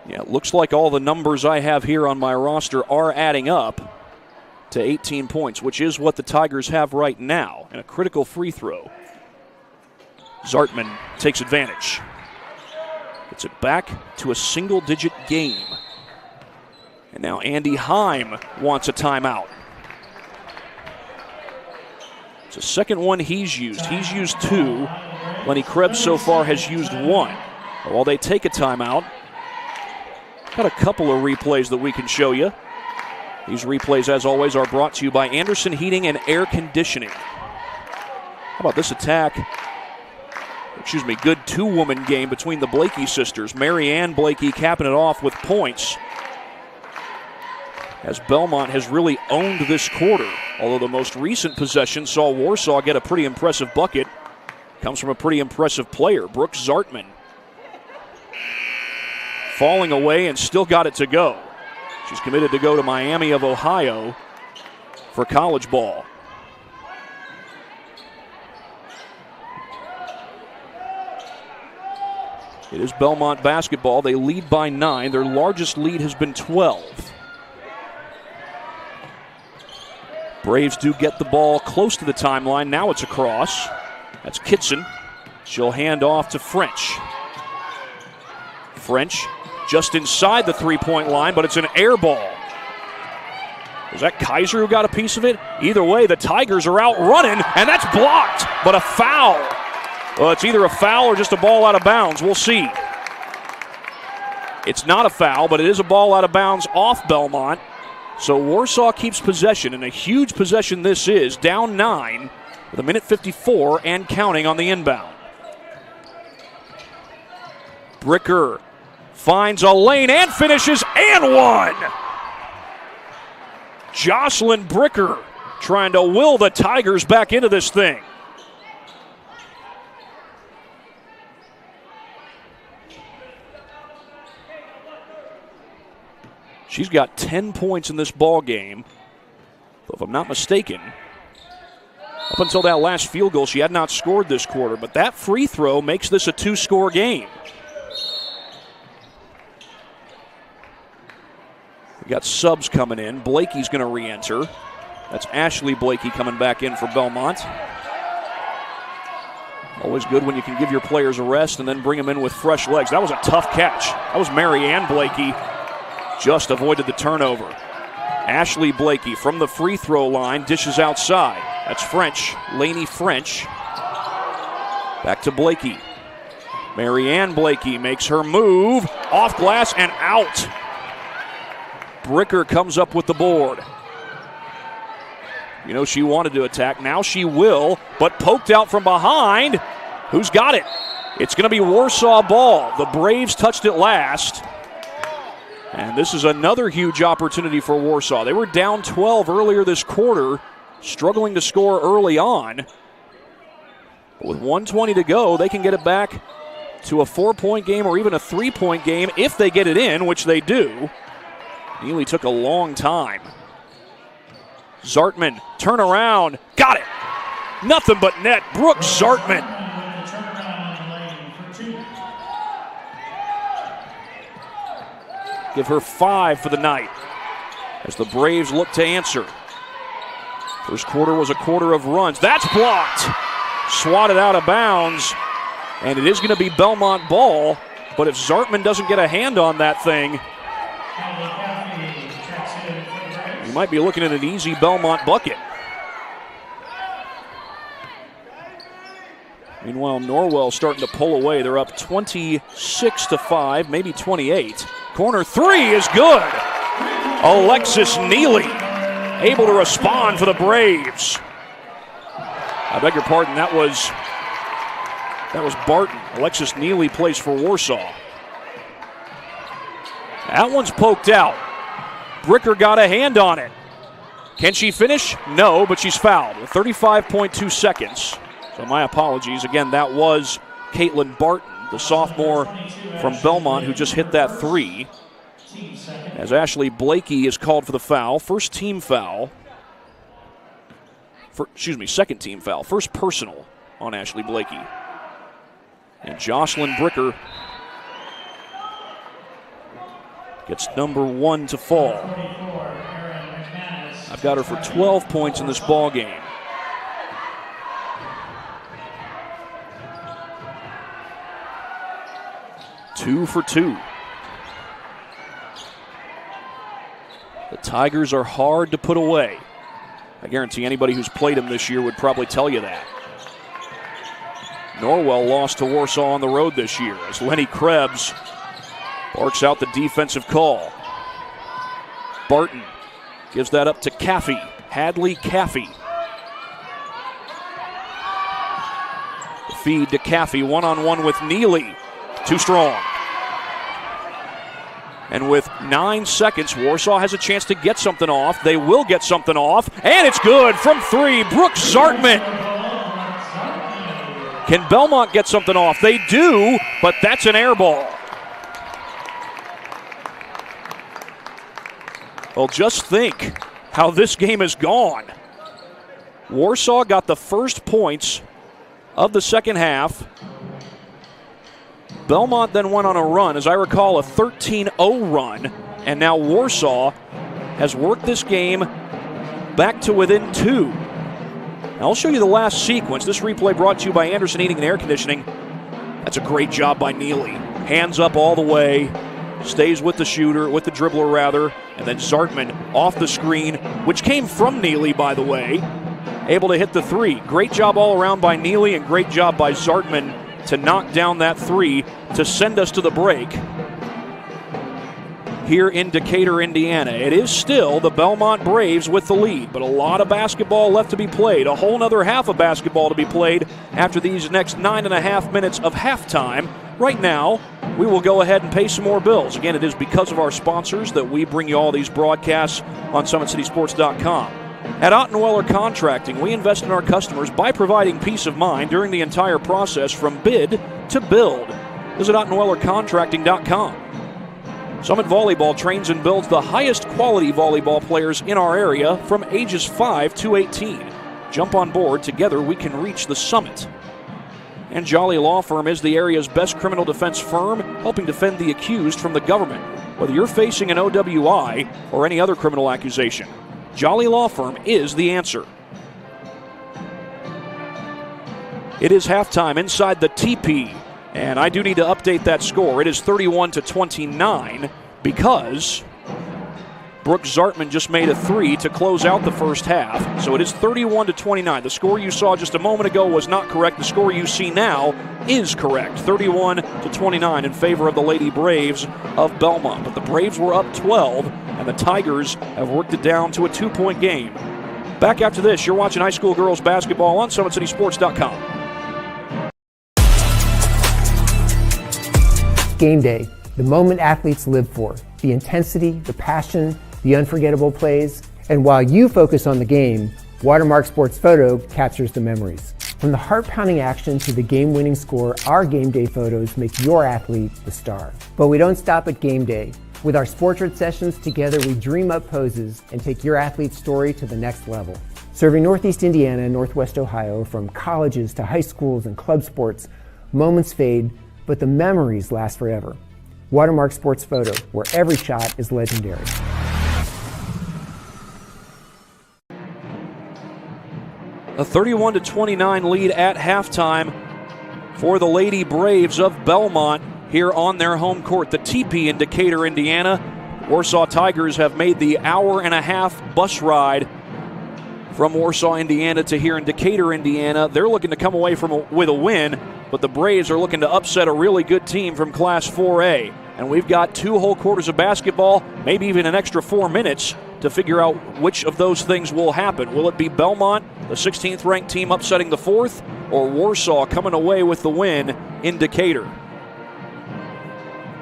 Yeah, it looks like all the numbers I have here on my roster are adding up to 18 points, which is what the Tigers have right now, and a critical free throw. Zartman takes advantage. Gets it back to a single-digit game. And now Andy Heim wants a timeout. It's the second one he's used. He's used two. Lenny Krebs so far has used one. While they take a timeout, got a couple of replays that we can show you. These replays, as always, are brought to you by Anderson Heating and Air Conditioning. How about this attack? Good two-woman game between the Blakey sisters. Marianne Blakey capping it off with points, as Bellmont has really owned this quarter. Although the most recent possession saw Warsaw get a pretty impressive bucket. Comes from a pretty impressive player, Brooks Zartman. Falling away and still got it to go. She's committed to go to Miami of Ohio for college ball. It is Bellmont basketball. They lead by 9. Their largest lead has been 12. Braves do get the ball close to the timeline. Now it's across. That's Kitson. She'll hand off to French. French just inside the three-point line, but it's an air ball. Was that Kaiser who got a piece of it? Either way, the Tigers are out running, and that's blocked, but a foul. Well, it's either a foul or just a ball out of bounds. We'll see. It's not a foul, but it is a ball out of bounds off Bellmont. So Warsaw keeps possession, and a huge possession this is, down 9 with a minute 54 and counting on the inbound. Bricker finds a lane and finishes and one. Jocelyn Bricker trying to will the Tigers back into this thing. She's got 10 points in this ball game. But if I'm not mistaken, up until that last field goal, she had not scored this quarter. But that free throw makes this a two-score game. We got subs coming in. Blakey's going to re-enter. That's Ashley Blakey coming back in for Bellmont. Always good when you can give your players a rest and then bring them in with fresh legs. That was a tough catch. That was Marianne Blakey. Just avoided the turnover. Ashley Blakey from the free throw line dishes outside. That's French, Lainey French. Back to Blakey. Marianne Blakey makes her move. Off glass and out. Bricker comes up with the board. You know she wanted to attack. Now she will, but poked out from behind. Who's got it? It's going to be Warsaw ball. The Braves touched it last. And this is another huge opportunity for Warsaw. They were down 12 earlier this quarter, struggling to score early on. But with 1:20 to go, they can get it back to a 4-point game or even a 3-point game if they get it in, which they do. Neely took a long time. Zartman, turn around, got it. Nothing but net. Brooke Zartman. Give her 5 for the night as the Braves look to answer. First quarter was a quarter of runs. That's blocked. Swatted out of bounds. And it is going to be Bellmont ball. But if Zartman doesn't get a hand on that thing, you might be looking at an easy Bellmont bucket. Meanwhile, Norwell starting to pull away. They're up 26-5, maybe 28. Corner 3 is good. Alexis Neely able to respond for the Braves. I beg your pardon, that was Barton. Alexis Neely plays for Warsaw. That one's poked out. Bricker got a hand on it. Can she finish? No, but she's fouled with 35.2 seconds. So my apologies. Again, that was Caitlin Barton, the sophomore from Bellmont who just hit that 3. As Ashley Blakey is called for the foul. First team foul. Second team foul. First personal on Ashley Blakey. And Jocelyn Bricker gets number 1 to fall. I've got her for 12 points in this ball game. Two for 2. The Tigers are hard to put away. I guarantee anybody who's played them this year would probably tell you that. Norwell lost to Warsaw on the road this year as Lenny Krebs barks out the defensive call. Barton gives that up to Caffey. Hadley Caffey. The feed to Caffey, one-on-one with Neely. Too strong. And with 9 seconds, Warsaw has a chance to get something off. They will get something off, and it's good from 3. Brooke Zartman. Can Bellmont get something off? They do, but that's an air ball. Well, just think how this game has gone. Warsaw got the first points of the second half. Bellmont then went on a run, as I recall, a 13-0 run, and now Warsaw has worked this game back to within 2. Now I'll show you the last sequence. This replay brought to you by Anderson Heating and Air Conditioning. That's a great job by Neely. Hands up all the way, stays with the dribbler rather, and then Zartman off the screen, which came from Neely, by the way, able to hit the 3. Great job all around by Neely, and great job by Zartman to knock down that 3 to send us to the break here in Decatur, Indiana. It is still the Bellmont Braves with the lead, but a lot of basketball left to be played. A whole nother half of basketball to be played after these next 9.5 minutes of halftime. Right now, we will go ahead and pay some more bills. Again, it is because of our sponsors that we bring you all these broadcasts on SummitCitySports.com. At Ottenweller Contracting, we invest in our customers by providing peace of mind during the entire process from bid to build. Visit OttenwellerContracting.com. Summit Volleyball trains and builds the highest quality volleyball players in our area from ages 5 to 18. Jump on board. Together we can reach the summit. And Jolly Law Firm is the area's best criminal defense firm, helping defend the accused from the government, whether you're facing an OWI or any other criminal accusation. Jolly Law Firm is the answer. It is halftime inside the TP, and I do need to update that score. It is 31-29 because Brooke Zartman just made a three to close out the first half. So it is 31-29. The score you saw just a moment ago was not correct. The score you see now is correct. 31-29 in favor of the Lady Braves of Bellmont. But the Braves were up 12, and the Tigers have worked it down to a 2-point game. Back after this, you're watching high school girls basketball on SummitCitySports.com. Game day, the moment athletes live for, the intensity, the passion, the unforgettable plays. And while you focus on the game, Watermark Sports Photo captures the memories. From the heart-pounding action to the game-winning score, our game day photos make your athlete the star. But we don't stop at game day. With our Sportrait sessions together, we dream up poses and take your athlete's story to the next level. Serving Northeast Indiana and Northwest Ohio, from colleges to high schools and club sports, moments fade, but the memories last forever. Watermark Sports Photo, where every shot is legendary. A 31-29 lead at halftime for the Lady Braves of Bellmont here on their home court, the TP in Decatur, Indiana. Warsaw Tigers have made the hour-and-a-half bus ride from Warsaw, Indiana to here in Decatur, Indiana. They're looking to come away with a win, but the Braves are looking to upset a really good team from Class 4A. And we've got 2 whole quarters of basketball, maybe even an extra 4 minutes to figure out which of those things will happen. Will it be Bellmont, the 16th ranked team, upsetting the 4th, or Warsaw coming away with the win in Decatur?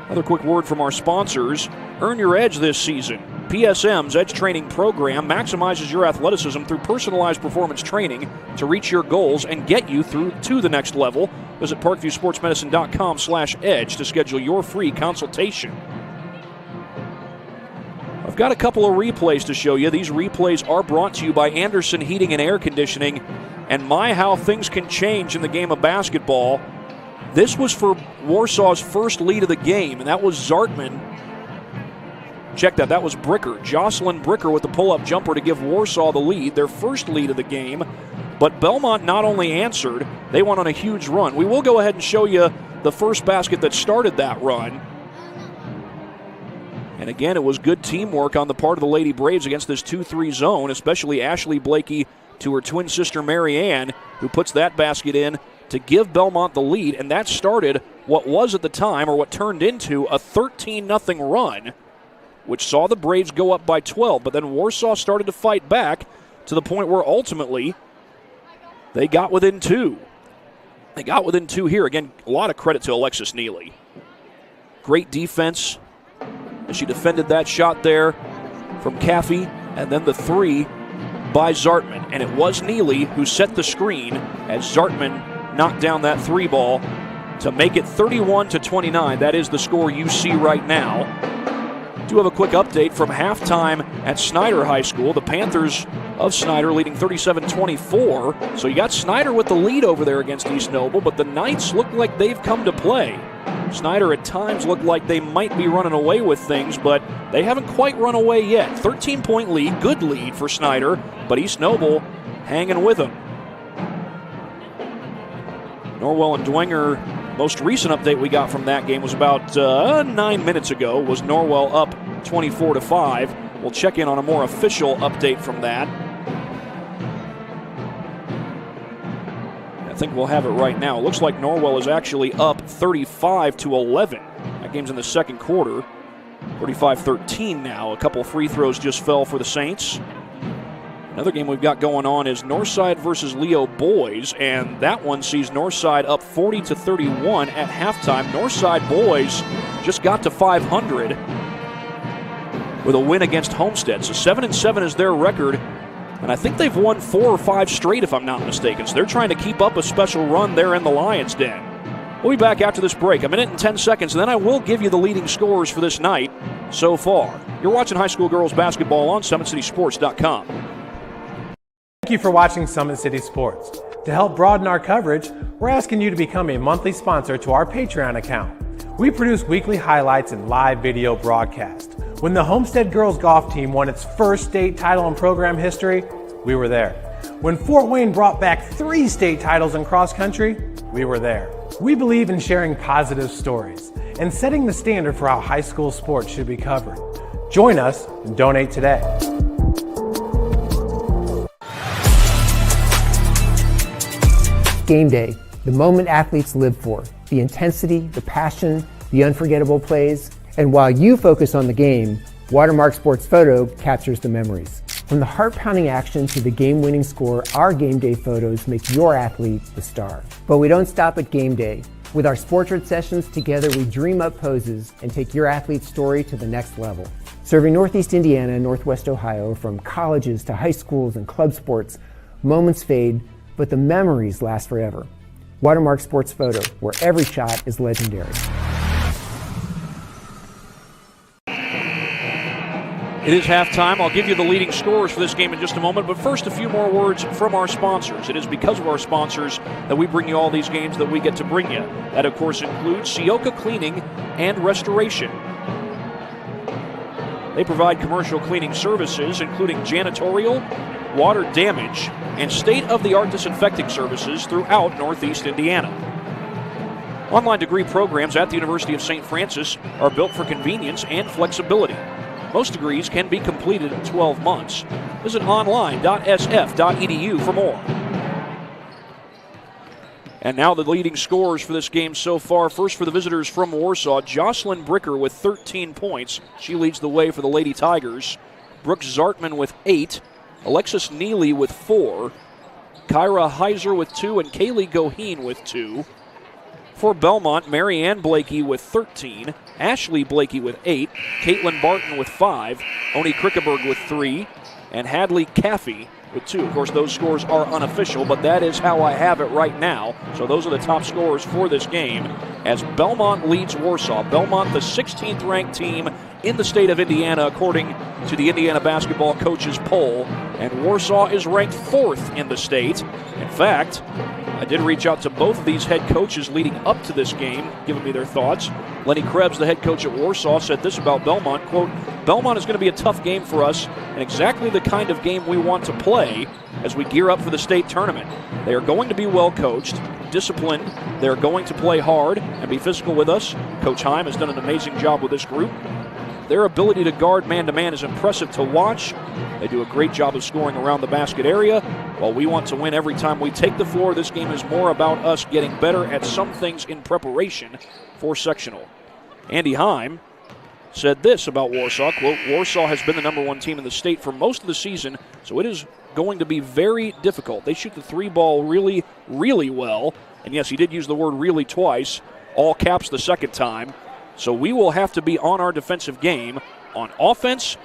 Another quick word from our sponsors. Earn your edge this season. PSM's Edge Training Program maximizes your athleticism through personalized performance training to reach your goals and get you through to the next level. Visit ParkviewSportsMedicine.com/edge to schedule your free consultation. I've got a couple of replays to show you. These replays are brought to you by Anderson Heating and Air Conditioning. And my, how things can change in the game of basketball. This was for Warsaw's first lead of the game, and that was Zartman. Check that. That was Bricker. Jocelyn Bricker with the pull-up jumper to give Warsaw the lead, their first lead of the game. But Bellmont not only answered, they went on a huge run. We will go ahead and show you the first basket that started that run. And again, it was good teamwork on the part of the Lady Braves against this 2-3 zone, especially Ashley Blakey to her twin sister Marianne, who puts that basket in to give Bellmont the lead. And that started what was at the time, or what turned into, a 13-0 run, which saw the Braves go up by 12. But then Warsaw started to fight back to the point where ultimately they got within 2. They got within 2 here. Again, a lot of credit to Alexis Neely. Great defense as she defended that shot there from Caffey, and then the 3 by Zartman. And it was Neely who set the screen as Zartman knocked down that 3 ball to make it 31-29. That is the score you see right now. Do have a quick update from halftime at Snyder High School. The Panthers of Snyder leading 37-24. So you got Snyder with the lead over there against East Noble, but the Knights look like they've come to play. Snyder at times looked like they might be running away with things, but they haven't quite run away yet. 13-point lead, good lead for Snyder, but East Noble hanging with them. Norwell and Dwenger, most recent update we got from that game was about 9 minutes ago, was Norwell up 24-5. We'll check in on a more official update from that. I think we'll have it right now. It looks like Norwell is actually up 35-11. That game's in the second quarter. 35-13 now. A couple free throws just fell for the Saints. Another game we've got going on is Northside versus Leo boys, and that one sees Northside up 40-31 at halftime. Northside boys just got to 500 with a win against Homestead. So 7-7 is their record, and I think they've won 4 or 5 straight, if I'm not mistaken. So they're trying to keep up a special run there in the Lions' Den. We'll be back after this break, 1 minute and 10 seconds, and then I will give you the leading scorers for this night so far. You're watching high school girls basketball on SummitCitySports.com. Thank you for watching Summit City Sports. To help broaden our coverage, we're asking you to become a monthly sponsor to our Patreon account. We produce weekly highlights and live video broadcasts. When the Homestead girls golf team won its first state title in program history, we were there. When Fort Wayne brought back 3 state titles in cross country, we were there. We believe in sharing positive stories and setting the standard for how high school sports should be covered. Join us and donate today. Game day, the moment athletes live for, the intensity, the passion, the unforgettable plays. And while you focus on the game, Watermark Sports Photo captures the memories. From the heart-pounding action to the game-winning score, our game day photos make your athlete the star. But we don't stop at game day. With our Sportrait sessions, together we dream up poses and take your athlete's story to the next level. Serving Northeast Indiana and Northwest Ohio, from colleges to high schools and club sports, moments fade, but the memories last forever. Watermark Sports Photo, where every shot is legendary. It is halftime. I'll give you the leading scorers for this game in just a moment, but first a few more words from our sponsors. It is because of our sponsors that we bring you all these games that we get to bring you. That, of course, includes Sioka Cleaning and Restoration. They provide commercial cleaning services, including janitorial, water damage, and state-of-the-art disinfecting services throughout Northeast Indiana. Online degree programs at the University of St. Francis are built for convenience and flexibility. Most degrees can be completed in 12 months. Visit online.sf.edu for more. And now the leading scorers for this game so far. First for the visitors from Warsaw, Jocelyn Bricker with 13 points. She leads the way for the Lady Tigers. Brooke Zartman with 8. Alexis Neely with 4. Kyra Heiser with 2. And Kaylee Goheen with 2. For Bellmont, Marianne Blakey with 13. Ashley Blakey with 8. Caitlin Barton with 5. Oni Krickeberg with 3. And Hadley Caffey with 2. Of course, those scores are unofficial, but that is how I have it right now. So those are the top scorers for this game as Bellmont leads Warsaw. Bellmont, the 16th ranked team in the state of Indiana, according to the Indiana Basketball Coaches Poll. And Warsaw is ranked 4th in the state. In fact, I did reach out to both of these head coaches leading up to this game, giving me their thoughts. Lenny Krebs, the head coach at Warsaw, said this about Bellmont, quote, "Bellmont is going to be a tough game for us and exactly the kind of game we want to play as we gear up for the state tournament. They are going to be well coached, disciplined, they are going to play hard and be physical with us. Coach Heim has done an amazing job with this group. Their ability to guard man-to-man is impressive to watch. They do a great job of scoring around the basket area. While we want to win every time we take the floor, this game is more about us getting better at some things in preparation for sectional." Andy Heim said this about Warsaw, quote, "Warsaw has been the number 1 team in the state for most of the season, so it is going to be very difficult. They shoot the 3 ball really, really well." And yes, he did use the word really twice, all caps the second time. So we will have to be on our defensive game. On offense,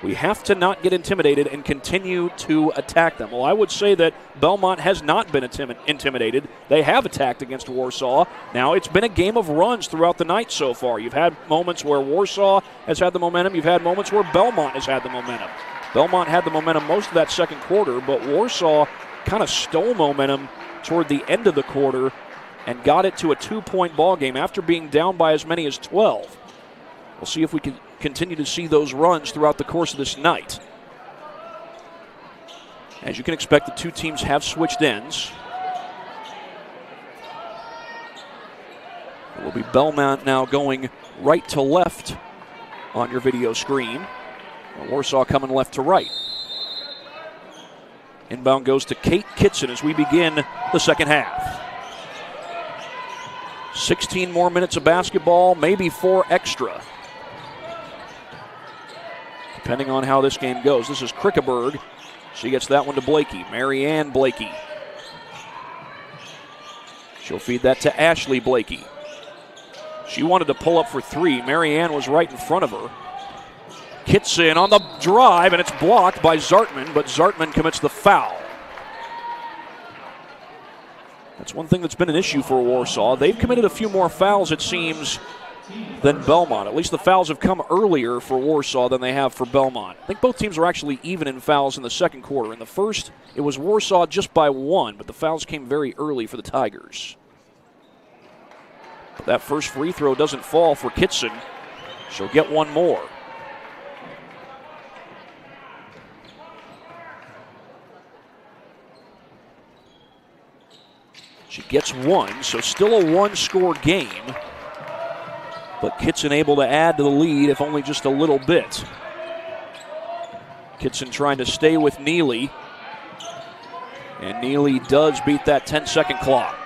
we have to not get intimidated and continue to attack them. Well, I would say that Bellmont has not been intimidated. They have attacked against Warsaw. Now, it's been a game of runs throughout the night so far. You've had moments where Warsaw has had the momentum. You've had moments where Bellmont has had the momentum. Bellmont had the momentum most of that second quarter, but Warsaw kind of stole momentum toward the end of the quarter and got it to a 2-point ball game after being down by as many as 12. We'll see if we can continue to see those runs throughout the course of this night. As you can expect, the two teams have switched ends. It will be Bellmont now going right to left on your video screen. And Warsaw coming left to right. Inbound goes to Kate Kitson as we begin the second half. 16 more minutes of basketball, maybe 4 extra, depending on how this game goes. This is Krickeberg. She gets that one to Blakey. Marianne Blakey. She'll feed that to Ashley Blakey. She wanted to pull up for 3. Marianne was right in front of her. Kitson on the drive, and it's blocked by Zartman, but Zartman commits the foul. That's one thing that's been an issue for Warsaw. They've committed a few more fouls, it seems, than Bellmont. At least the fouls have come earlier for Warsaw than they have for Bellmont. I think both teams are actually even in fouls in the second quarter. In the first, it was Warsaw just by 1, but the fouls came very early for the Tigers. But that first free throw doesn't fall for Kitson. She'll get one more. She gets 1, so still a 1-score game. But Kitson able to add to the lead, if only just a little bit. Kitson trying to stay with Neely. And Neely does beat that 10-second clock.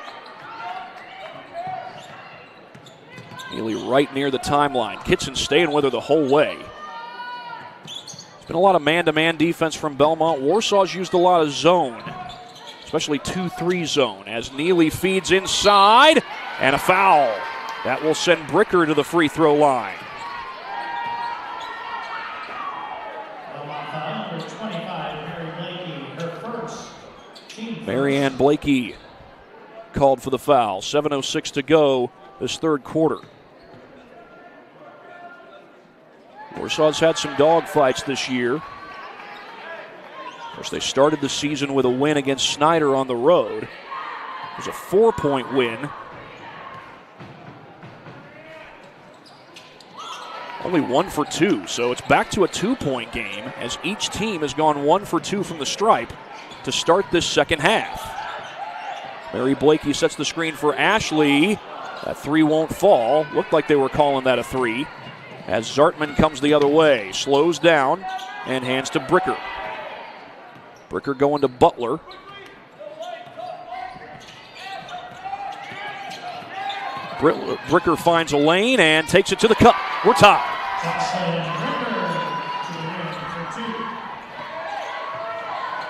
Neely right near the timeline. Kitson staying with her the whole way. It's been a lot of man-to-man defense from Bellmont. Warsaw's used a lot of zone, especially 2-3 zone, as Neely feeds inside, and a foul. That will send Bricker to the free throw line. Marianne Blakey called for the foul. 7:06 to go this third quarter. Warsaw's had some dog fights this year. Of course, they started the season with a win against Snyder on the road. It was a 4-point win. Only 1 for 2, so it's back to a 2-point game as each team has gone 1 for 2 from the stripe to start this second half. Mary Blakey sets the screen for Ashley. That 3 won't fall. Looked like they were calling that a 3. As Zartman comes the other way, slows down and hands to Bricker. Bricker going to Butler. Bricker finds a lane and takes it to the cup. We're tied.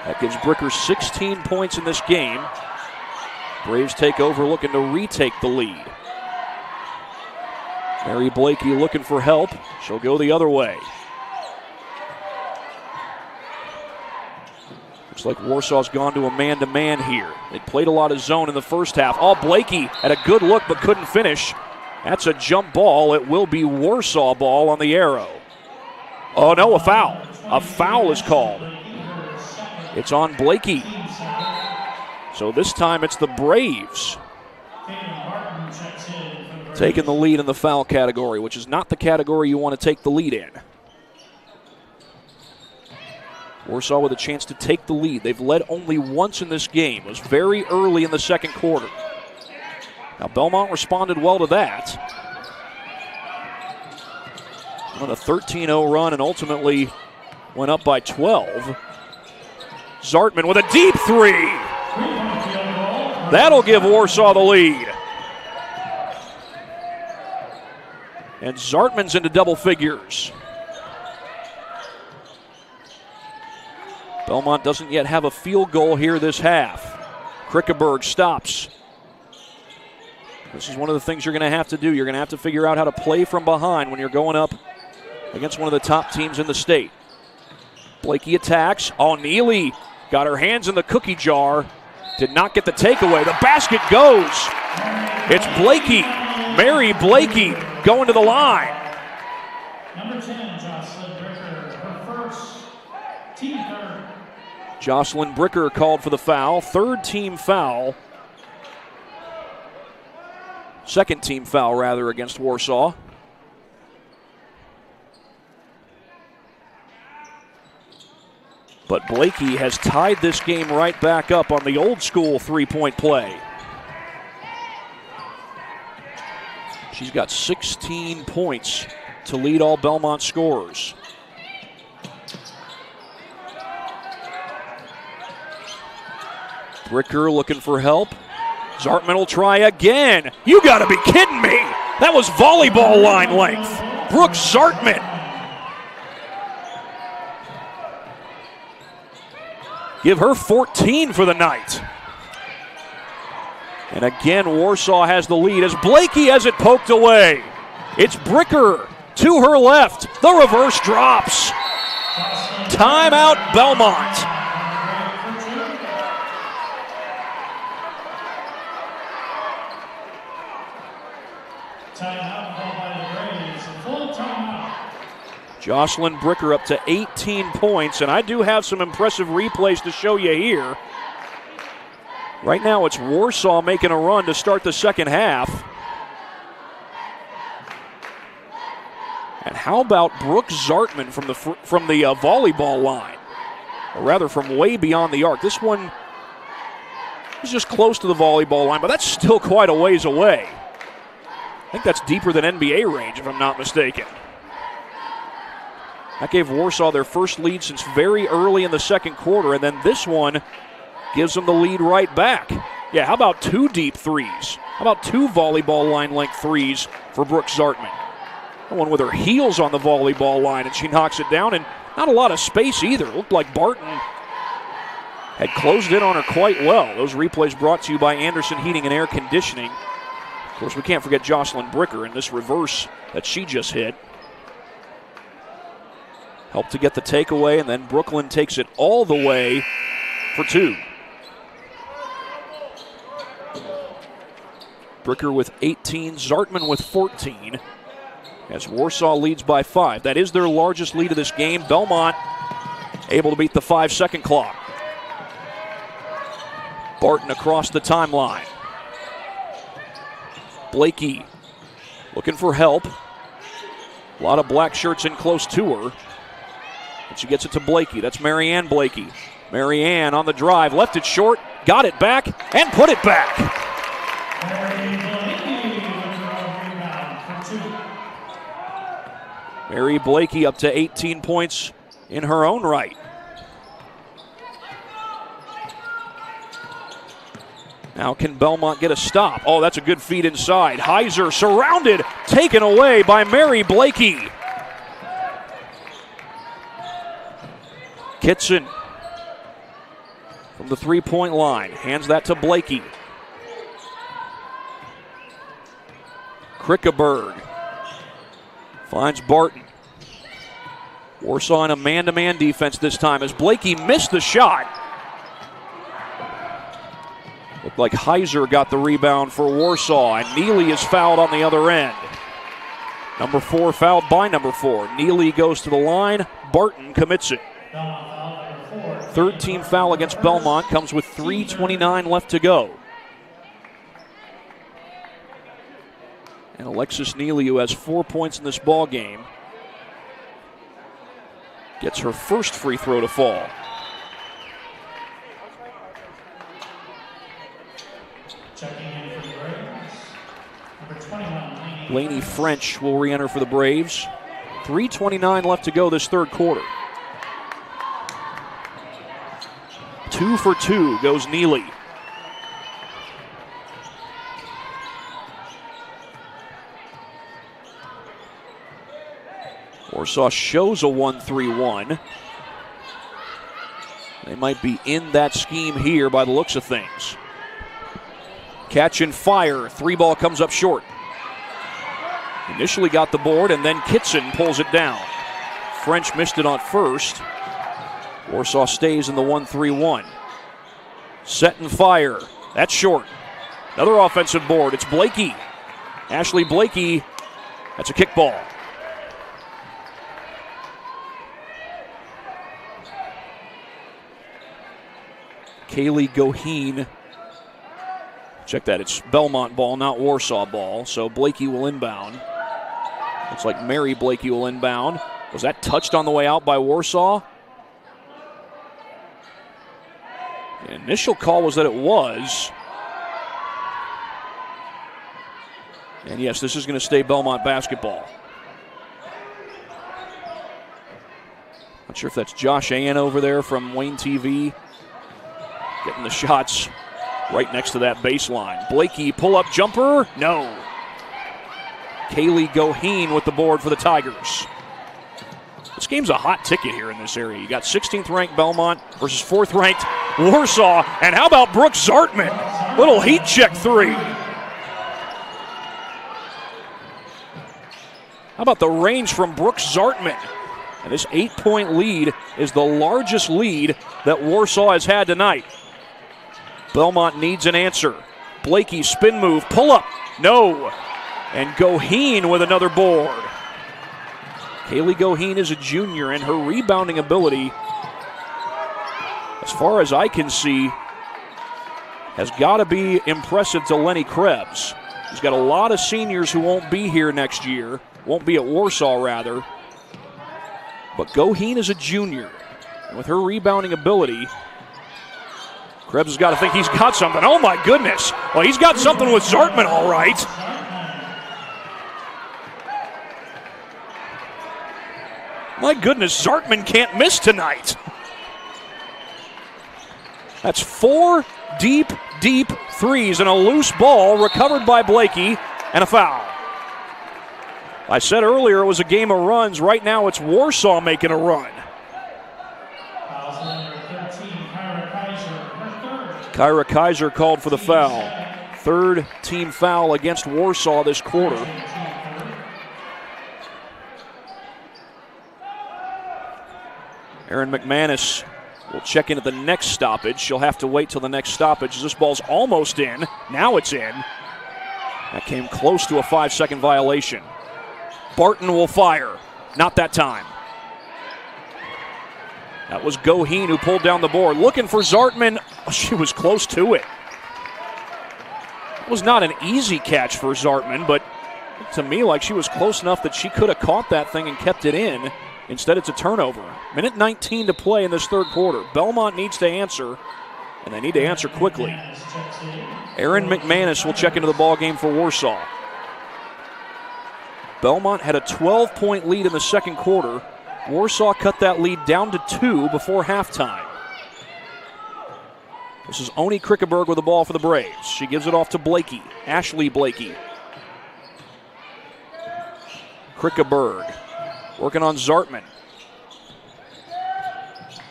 That gives Bricker 16 points in this game. Braves take over, looking to retake the lead. Mary Blakey looking for help. She'll go the other way. Looks like Warsaw's gone to a man-to-man here. They played a lot of zone in the first half. Oh, Blakey had a good look but couldn't finish. That's a jump ball. It will be Warsaw ball on the arrow. Oh, no, a foul. A foul is called. It's on Blakey. So this time it's the Braves taking the lead in the foul category, which is not the category you want to take the lead in. Warsaw with a chance to take the lead. They've led only once in this game. It was very early in the second quarter. Now Bellmont responded well to that. On a 13-0 run and ultimately went up by 12. Zartman with a deep 3. That'll give Warsaw the lead. And Zartman's into double figures. Bellmont doesn't yet have a field goal here this half. Krickeberg stops. This is one of the things you're going to have to do. You're going to have to figure out how to play from behind when you're going up against one of the top teams in the state. Blakey attacks. Oh, Neely got her hands in the cookie jar. Did not get the takeaway. The basket goes. It's Blakey. Mary Blakey going to the line. Number 10, Jocelyn Bricker, her first, team third. Jocelyn Bricker called for the foul. Third team foul. Second team foul, rather, against Warsaw. But Blakey has tied this game right back up on the old school three-point play. She's got 16 points to lead all Bellmont scorers. Bricker looking for help. Zartman will try again. You gotta be kidding me. That was volleyball line length. Brooke Zartman. Give her 14 for the night. And again, Warsaw has the lead as Blakey has it poked away. It's Bricker to her left. The reverse drops. Timeout, Bellmont. Timeout called by the Braves. A full timeout. Jocelyn Bricker up to 18 points, and I do have some impressive replays to show you here. Right now it's Warsaw making a run to start the second half. And how about Brooke Zartman from the volleyball line? Or rather from way beyond the arc. This one is just close to the volleyball line, but that's still quite a ways away. I think that's deeper than NBA range, if I'm not mistaken. That gave Warsaw their first lead since very early in the second quarter, and then this one gives them the lead right back. Yeah, how about 2 deep threes? How about 2 volleyball line length threes for Brooke Zartman? The one with her heels on the volleyball line, and she knocks it down, and not a lot of space either. It looked like Barton had closed in on her quite well. Those replays brought to you by Anderson Heating and Air Conditioning. Of course, we can't forget Jocelyn Bricker in this reverse that she just hit. Helped to get the takeaway, and then Brooklyn takes it all the way for 2. Bricker with 18, Zartman with 14, as Warsaw leads by 5. That is their largest lead of this game. Bellmont able to beat the 5-second clock. Barton across the timeline. Blakey looking for help. A lot of black shirts in close to her. And she gets it to Blakey. That's Marianne Blakey. Marianne on the drive, left it short, got it back, and put it back. Mary Blakey up to 18 points in her own right. Now can Bellmont get a stop? Oh, that's a good feed inside. Heiser surrounded, taken away by Mary Blakey. Kitson from the three-point line hands that to Blakey. Krickeberg finds Barton. Warsaw in a man-to-man defense this time as Blakey missed the shot. Looked like Heiser got the rebound for Warsaw, and Neely is fouled on the other end. Number 4 fouled by number 4. Neely goes to the line. Barton commits it. Third team foul against Bellmont comes with 3:29 left to go. And Alexis Neely, who has 4 points in this ball game, gets her first free throw to fall. Lainey French will re-enter for the Braves. 3:29 left to go this third quarter. 2 for 2 goes Neely. Warsaw shows a 1-3-1. They might be in that scheme here by the looks of things. Catch and fire. 3-ball comes up short. Initially got the board, and then Kitson pulls it down. French missed it on first. Warsaw stays in the 1-3-1. Set and fire. That's short. Another offensive board. It's Blakey. Ashley Blakey. That's a kickball. Kaylee Goheen. Check that. It's Bellmont ball, not Warsaw ball. So Blakey will inbound. Looks like Mary Blakey will inbound. Was that touched on the way out by Warsaw? The initial call was that it was. And yes, this is going to stay Bellmont basketball. Not sure if that's Josh Ann over there from Wayne TV. Getting the shots right next to that baseline. Blakey, pull-up jumper. No. Kaylee Goheen with the board for the Tigers. This game's a hot ticket here in this area. You got 16th ranked Bellmont versus 4th ranked Warsaw. And how about Brooke Zartman? Little heat check 3. How about the range from Brooke Zartman? And this 8-point lead is the largest lead that Warsaw has had tonight. Bellmont needs an answer. Blakey, spin move, pull up. No. And Goheen with another board. Kaylee Goheen is a junior, and her rebounding ability, as far as I can see, has got to be impressive to Lenny Krebs. He's got a lot of seniors who won't be here next year, won't be at Warsaw rather. But Goheen is a junior, and with her rebounding ability, Krebs has got to think he's got something. Oh my goodness. Well, he's got something with Zartman, all right. My goodness, Zartman can't miss tonight. That's 4 deep threes and a loose ball recovered by Blakey and a foul. I said earlier it was a game of runs. Right now it's Warsaw making a run. Kyra Kaiser called for the foul. Third team foul against Warsaw this quarter. Erin McManus will check in at the next stoppage. She'll have to wait till the next stoppage. This ball's almost in. Now it's in. That came close to a 5-second violation. Barton will fire. Not that time. That was Goheen who pulled down the board. Looking for Zartman. Oh, she was close to it. It was not an easy catch for Zartman, but to me, like she was close enough that she could have caught that thing and kept it in. Instead, it's a turnover. Minute 19 to play in this third quarter. Belmont needs to answer, and they need to answer quickly. Erin McManus will check into the ball game for Warsaw. Belmont had a 12-point lead in the second quarter. Warsaw cut that lead down to 2 before halftime. This is Oni Krickeberg with the ball for the Braves. She gives it off to Blakey, Ashley Blakey. Krickeberg working on Zartman.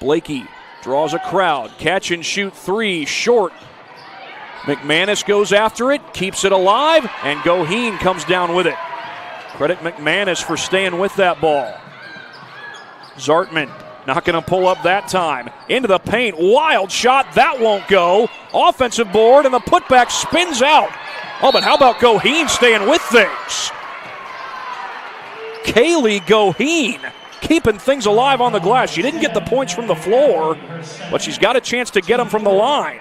Blakey draws a crowd. Catch and shoot 3, short. McManus goes after it, keeps it alive, and Goheen comes down with it. Credit McManus for staying with that ball. Zartman not going to pull up that time. Into the paint, wild shot, that won't go. Offensive board, and the putback spins out. Oh, but how about Goheen staying with things? Kaylee Goheen keeping things alive on the glass. She didn't get the points from the floor, but she's got a chance to get them from the line.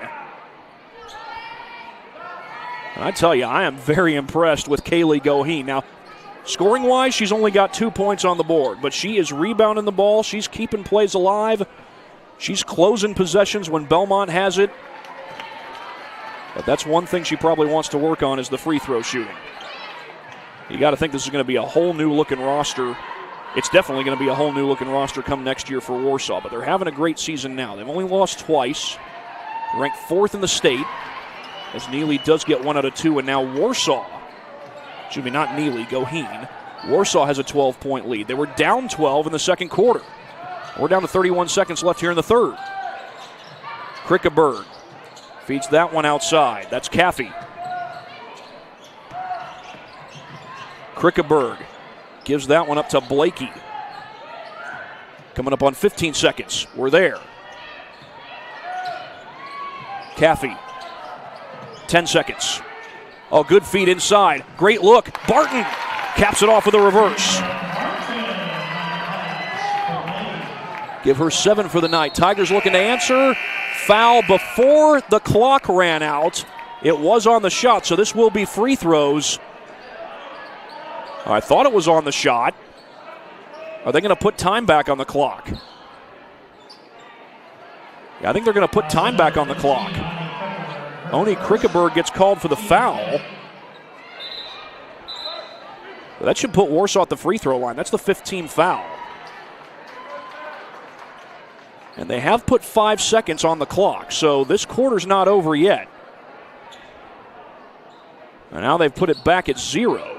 And I tell you, I am very impressed with Kaylee Goheen. Now, scoring-wise, she's only got 2 points on the board, but she is rebounding the ball. She's keeping plays alive. She's closing possessions when Belmont has it. But that's one thing she probably wants to work on is the free throw shooting. You got to think this is going to be a whole new-looking roster. It's definitely going to be a whole new-looking roster come next year for Warsaw, but they're having a great season now. They've only lost twice. Ranked 4th in the state, as Neely does get 1 out of 2, and now Warsaw, excuse me, not Neely, Goheen. Warsaw has a 12-point lead. They were down 12 in the second quarter. We're down to 31 seconds left here in the third. Krickeberg feeds that one outside. That's Caffey. Krickeberg gives that one up to Blakey. Coming up on 15 seconds. We're there. Caffey. 10 seconds. Oh, good feed inside. Great look. Barton caps it off with a reverse. Give her 7 for the night. Tigers looking to answer. Foul before the clock ran out. It was on the shot, so this will be free throws. I thought it was on the shot. Are they going to put time back on the clock? Yeah, I think they're going to put time back on the clock. Oni Krickeberg gets called for the foul. That should put Warsaw at the free throw line. That's the 15th foul. And they have put 5 seconds on the clock, so this quarter's not over yet. And now they've put it back at 0.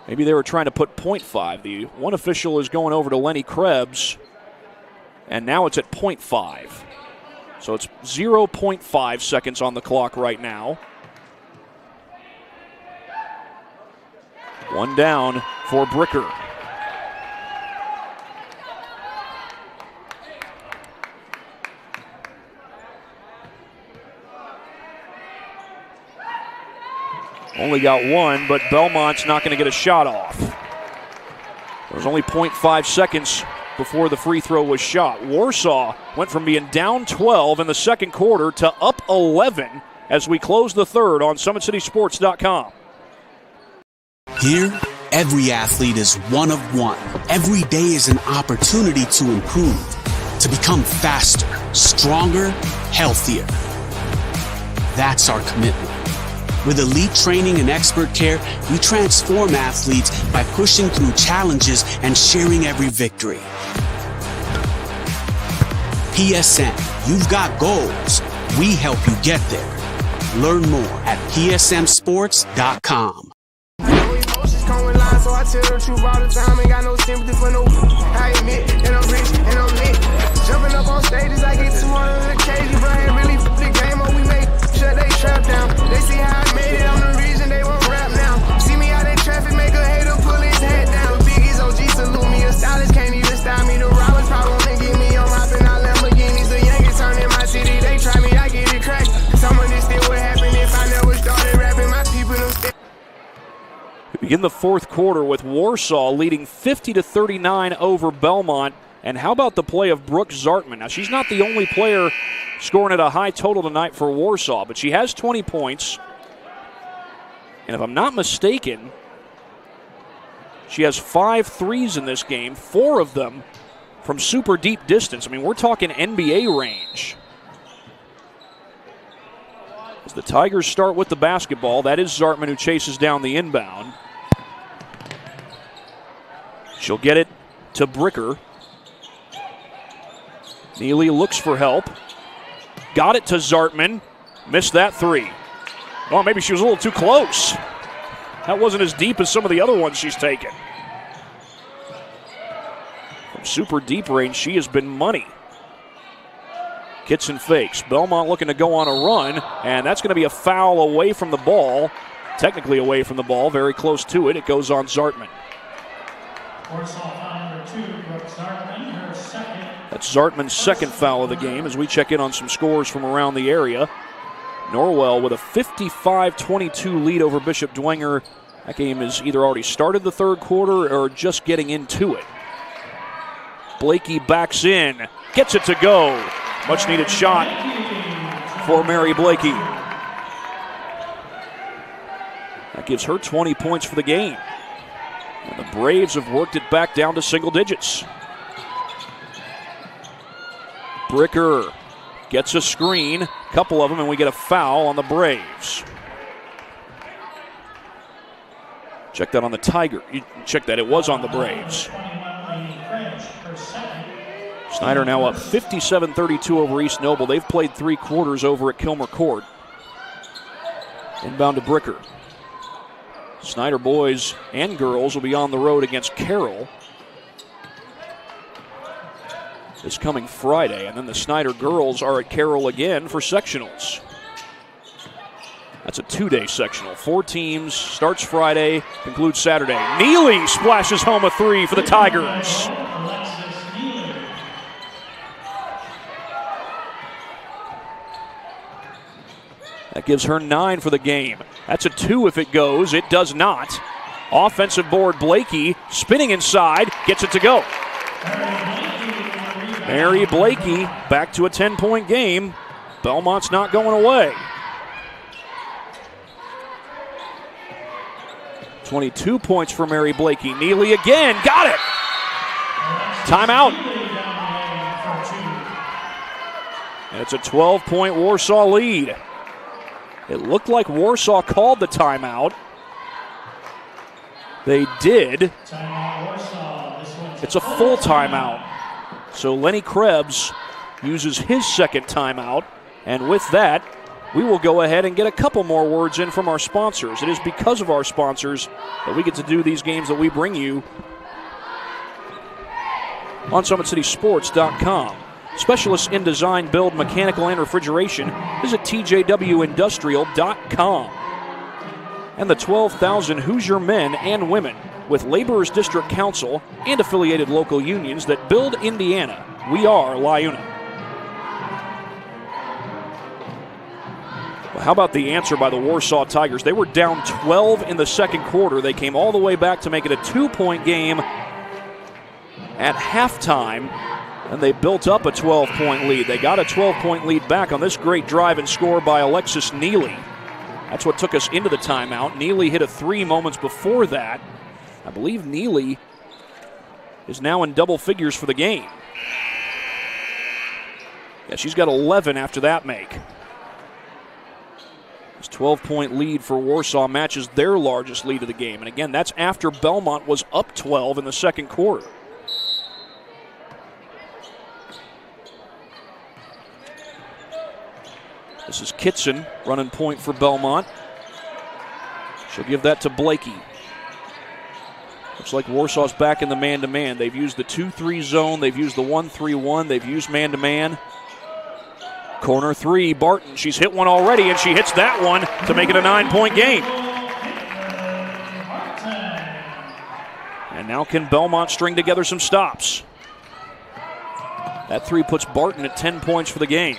Maybe they were trying to put 0.5. The one official is going over to Lenny Krebs, and now it's at 0.5. So it's 0.5 seconds on the clock right now. One down for Bricker. Only got 1, but Belmont's not going to get a shot off. There was only 0.5 seconds before the free throw was shot. Warsaw went from being down 12 in the second quarter to up 11 as we close the third on SummitCitySports.com. Here, every athlete is one of one. Every day is an opportunity to improve, to become faster, stronger, healthier. That's our commitment. With elite training and expert care, we transform athletes by pushing through challenges and sharing every victory. PSM, you've got goals. We help you get there. Learn more at psmsports.com. So I tell the truth all the time, ain't got no sympathy for no. I admit that I'm rich and I'm lit. Jumping up on stages, I get 200 occasions, but I ain't really the game up we make. Shut they trap down. They see how I made it, I'm the reason they won't rap now. See me out in traffic, make a hater pull his head down. Biggie's OG salute me, a stylist can't even style me. The robbers probably wanna get me on hopping out Lamborghinis. The youngest turn in my city, they try me, I get it cracked. Some of this still would happen if I never started rapping. My people don't stay. We begin the fourth quarter with Warsaw leading 50-39 over Bellmont. And how about the play of Brooke Zartman? Now, she's not the only player scoring at a high total tonight for Warsaw, but she has 20 points. And if I'm not mistaken, she has 5 threes in this game, 4 of them from super deep distance. I mean, we're talking NBA range. As the Tigers start with the basketball, that is Zartman who chases down the inbound. She'll get it to Bricker. Neely looks for help. Got it to Zartman. Missed that three. Oh, maybe she was a little too close. That wasn't as deep as some of the other ones she's taken. From super deep range, she has been money. Kitson fakes. Bellmont looking to go on a run, and that's going to be a foul away from the ball. Technically away from the ball, very close to it. It goes on Zartman. Warsaw foul number 2, Brooke Zartman, her second. That's Zartman's second foul of the game as we check in on some scores from around the area. Norwell with a 55-22 lead over Bishop Dwenger. That game has either already started the third quarter or just getting into it. Blakey backs in, gets it to go. Much needed shot for Mary Blakey. That gives her 20 points for the game. And the Braves have worked it back down to single digits. Bricker gets a screen, a couple of them, and we get a foul on the Braves. Check that on the Tiger. You check that, it was on the Braves. Snyder now up 57-32 over East Noble. They've played 3 quarters over at Kilmer Court. Inbound to Bricker. Snyder boys and girls will be on the road against Carroll this coming Friday. And then the Snyder girls are at Carroll again for sectionals. That's a 2-day sectional. 4 teams, starts Friday, concludes Saturday. Neely splashes home a 3 for the Tigers. That gives her 9 for the game. That's a 2 if it goes. It does not. Offensive board, Blakey spinning inside, gets it to go. Mary Blakey back to a 10-point game. Belmont's not going away. 22 points for Mary Blakey. Neely again, got it. Timeout. And it's a 12-point Warsaw lead. It looked like Warsaw called the timeout. They did. It's a full timeout. So Lenny Krebs uses his second timeout. And with that, we will go ahead and get a couple more words in from our sponsors. It is because of our sponsors that we get to do these games that we bring you on SummitCitySports.com. Specialists in design, build, mechanical, and refrigeration. Visit TJWindustrial.com. And the 12,000 Hoosier men and women with Laborers District Council and affiliated local unions that build Indiana. We are LiUNA. Well, how about the answer by the Warsaw Tigers? They were down 12 in the second quarter. They came all the way back to make it a 2-point game at halftime. And they built up a 12-point lead. They got a 12-point lead back on this great drive and score by Alexis Neely. That's what took us into the timeout. Neely hit a 3 moments before that. I believe Neely is now in double figures for the game. Yeah, she's got 11 after that make. This 12-point lead for Warsaw matches their largest lead of the game. And again, that's after Bellmont was up 12 in the second quarter. This is Kitson running point for Bellmont. She'll give that to Blakey. Looks like Warsaw's back in the man-to-man. They've used the 2-3 zone. They've used the 1-3-1. They've used man-to-man. Corner three, Barton. She's hit one already, and she hits that one to make it a 9-point game. And now can Bellmont string together some stops? That three puts Barton at 10 points for the game.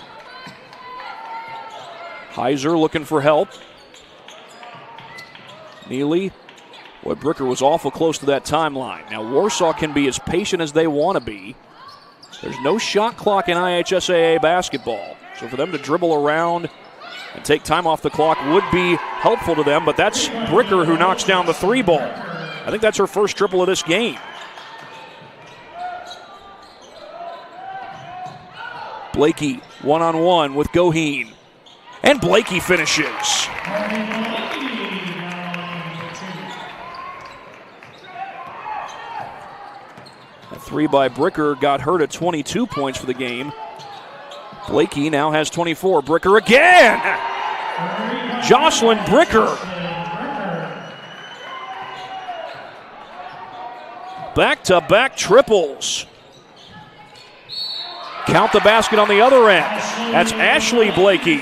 Heiser looking for help. Neely. Boy, Bricker was awful close to that timeline. Now, Warsaw can be as patient as they want to be. There's no shot clock in IHSAA basketball. So for them to dribble around and take time off the clock would be helpful to them, but that's Bricker who knocks down the three ball. I think that's her first triple of this game. Blakey one-on-one with Goheen. And Blakey finishes. A three by Bricker got her to 22 points for the game. Blakey now has 24. Bricker again! Jocelyn Bricker. Back-to-back triples. Count the basket on the other end. That's Ashley Blakey.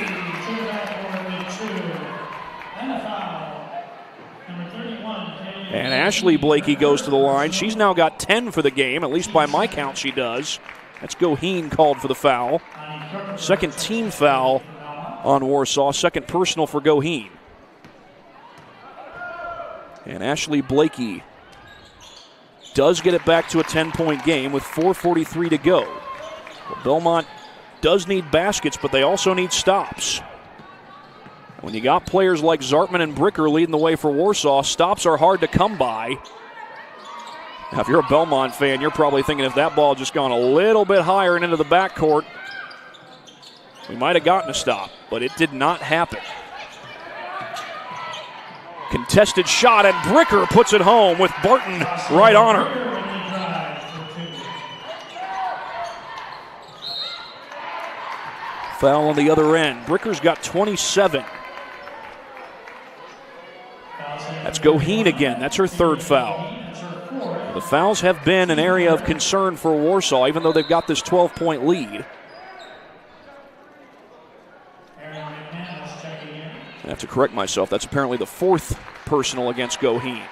And Ashley Blakey goes to the line. She's now got 10 for the game, at least by my count she does. That's Goheen called for the foul. Second team foul on Warsaw, second personal for Goheen. And Ashley Blakey does get it back to a 10-point game with 4:43 to go. Well, Bellmont does need baskets, but they also need stops. When you got players like Zartman and Bricker leading the way for Warsaw, stops are hard to come by. Now, if you're a Bellmont fan, you're probably thinking if that ball had just gone a little bit higher and into the backcourt, we might have gotten a stop, but it did not happen. Contested shot, and Bricker puts it home with Barton right on her. Foul on the other end. Bricker's got 27. That's Goheen again. That's her third foul. The fouls have been an area of concern for Warsaw, even though they've got this 12-point lead. I have to correct myself. That's apparently the fourth personal against Goheen.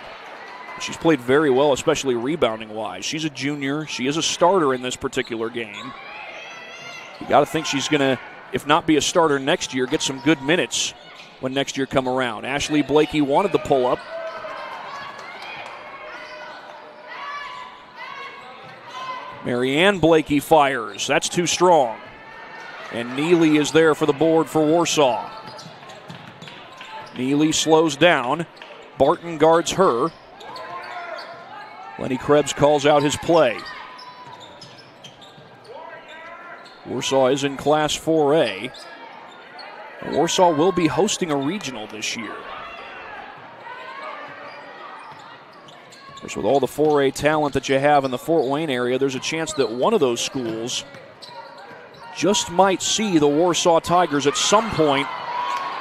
She's played very well, especially rebounding-wise. She's a junior. She is a starter in this particular game. You got to think she's going to, if not be a starter next year, get some good minutes when next year come around. Ashley Blakey wanted the pull-up. Marianne Blakey fires. That's too strong. And Neely is there for the board for Warsaw. Neely slows down. Barton guards her. Lenny Krebs calls out his play. Warsaw is in Class 4A. Warsaw will be hosting a regional this year. Of course, with all the 4A talent that you have in the Fort Wayne area, there's a chance that one of those schools just might see the Warsaw Tigers at some point,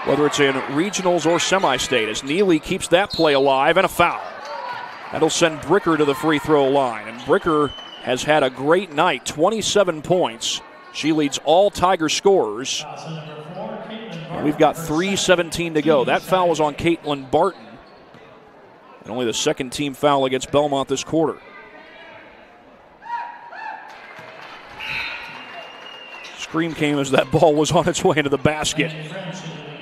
whether it's in regionals or semi-state, as Neely keeps that play alive, and a foul. That'll send Bricker to the free throw line. And Bricker has had a great night, 27 points. She leads all Tiger scorers. And we've got 3:17 to go. That foul was on Caitlin Barton. And only the second team foul against Bellmont this quarter. Scream came as that ball was on its way into the basket.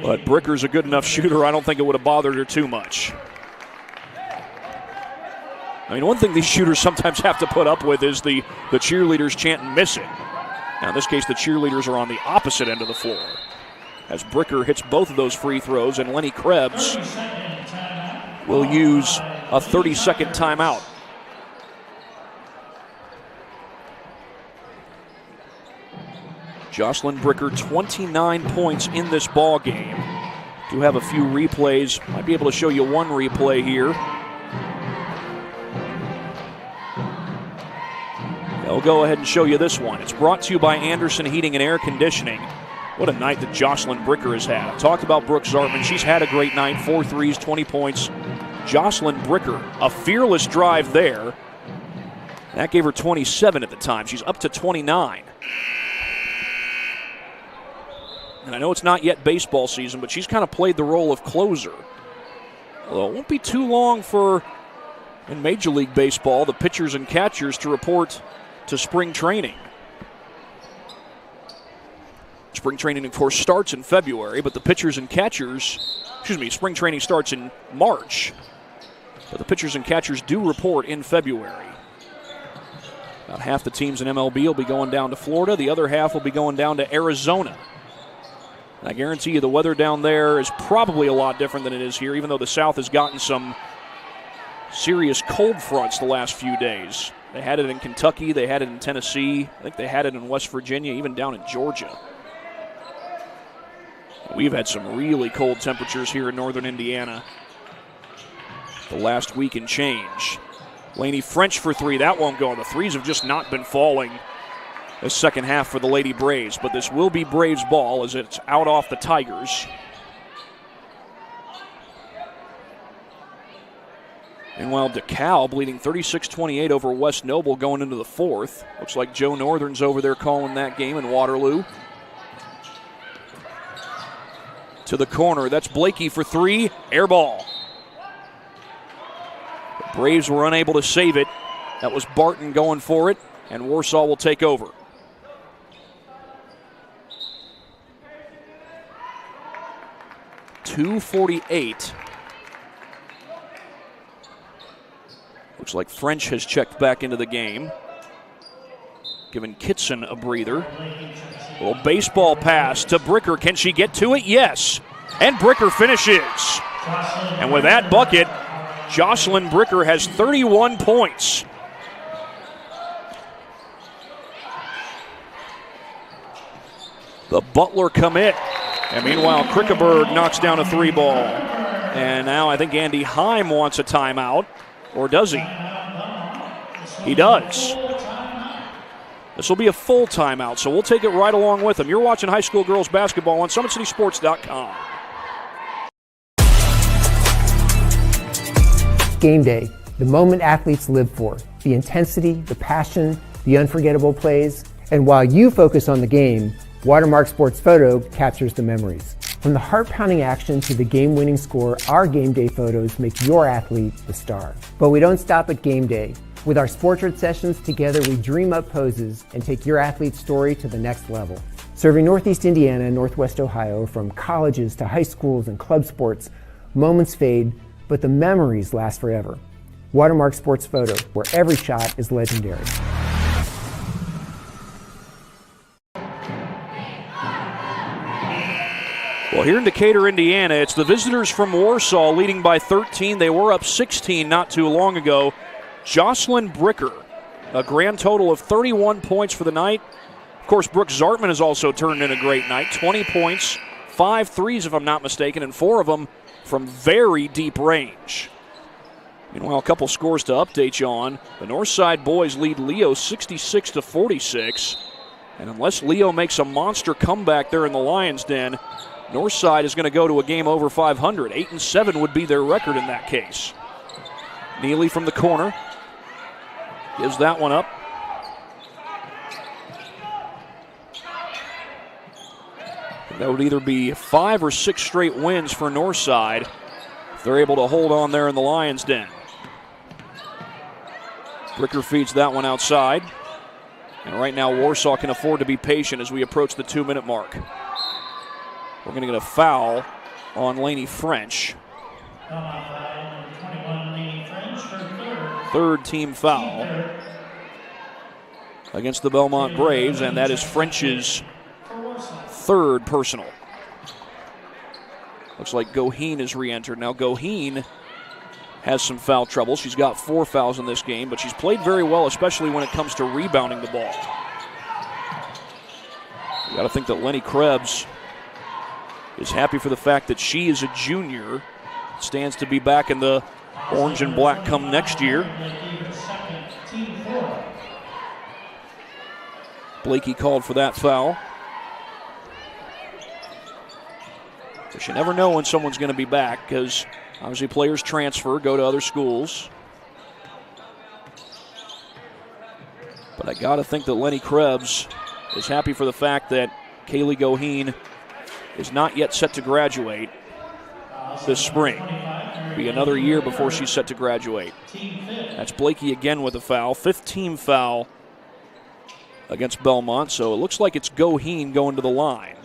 But Bricker's a good enough shooter, I don't think it would have bothered her too much. I mean, one thing these shooters sometimes have to put up with is the cheerleaders chanting miss it. Now, in this case, the cheerleaders are on the opposite end of the floor, as Bricker hits both of those free throws, and Lenny Krebs will use a 30-second timeout. Jocelyn Bricker, 29 points in this ball game Do have a few replays. Might be able to show you one replay here. I'll go ahead and show you this one. It's brought to you by Anderson Heating and Air Conditioning. What a night that Jocelyn Bricker has had. I talked about Brooke Zartman. She's had a great night. 4 threes, 20 points. Jocelyn Bricker, a fearless drive there. That gave her 27 at the time. She's up to 29. And I know it's not yet baseball season, but she's kind of played the role of closer. Although it won't be too long for, in Major League Baseball, the pitchers and catchers to report to spring training. Spring training, of course, starts in February, but the pitchers and catchers, spring training starts in March, but the pitchers and catchers do report in February. About half the teams in MLB will be going down to Florida. The other half will be going down to Arizona. And I guarantee you the weather down there is probably a lot different than it is here, even though the South has gotten some serious cold fronts the last few days. They had it in Kentucky. They had it in Tennessee. I think they had it in West Virginia, even down in Georgia. We've had some really cold temperatures here in northern Indiana the last week and change. Laney French for 3. That won't go. The threes have just not been falling the second half for the Lady Braves, but this will be Braves ball as it's out off the Tigers. Meanwhile, DeKalb leading 36-28 over West Noble going into the fourth. Looks like Joe Northern's over there calling that game in Waterloo. To the corner, that's Blakey for 3, air ball. The Braves were unable to save it. That was Barton going for it, and Warsaw will take over. .248. Looks like French has checked back into the game, giving Kitson a breather. A little baseball pass to Bricker. Can she get to it? Yes. And Bricker finishes. And with that bucket, Jocelyn Bricker has 31 points. The Butler commit. And meanwhile, Krickeberg knocks down a 3-ball. And now I think Andy Heim wants a timeout. Or does he? He does. This will be a full timeout, so we'll take it right along with him. You're watching high school girls basketball on SummitCitySports.com. Game day, the moment athletes live for, the intensity, the passion, the unforgettable plays. And while you focus on the game, Watermark Sports Photo captures the memories. From the heart-pounding action to the game-winning score, our game day photos make your athlete the star. But we don't stop at game day. With our Sportrait sessions, together we dream up poses and take your athlete's story to the next level. Serving Northeast Indiana and Northwest Ohio, from colleges to high schools and club sports, moments fade, but the memories last forever. Watermark Sports Photo, where every shot is legendary. Well, here in Decatur, Indiana, it's the visitors from Warsaw leading by 13. They were up 16 not too long ago. Jocelyn Bricker, a grand total of 31 points for the night. Of course, Brooke Zartman has also turned in a great night. 20 points, 5 threes if I'm not mistaken, and 4 of them from very deep range. Meanwhile, a couple scores to update you on. The Northside boys lead Leo 66-46. And unless Leo makes a monster comeback there in the Lions' Den, Northside is going to go to a game over 500. 8-7 would be their record in that case. Neely from the corner gives that one up. That would either be 5 or 6 straight wins for Northside if they're able to hold on there in the Lions' Den. Bricker feeds that one outside. And right now, Warsaw can afford to be patient as we approach the 2-minute mark. We're going to get a foul on Laney French. Third team foul against the Bellmont Braves, and that is French's third personal. Looks like Goheen is re-entered. Now Goheen has some foul trouble. She's got 4 fouls in this game, but she's played very well, especially when it comes to rebounding the ball. You got to think that Lenny Krebs is happy for the fact that she is a junior. Stands to be back in the orange and black come next year. Blakey called for that foul. But you never know when someone's going to be back because obviously players transfer, go to other schools. But I got to think that Lenny Krebs is happy for the fact that Kaylee Goheen is not yet set to graduate this spring. It'll be another year before she's set to graduate. That's Blakey again with a foul. 15 foul against Bellmont, so it looks like it's Goheen going to the line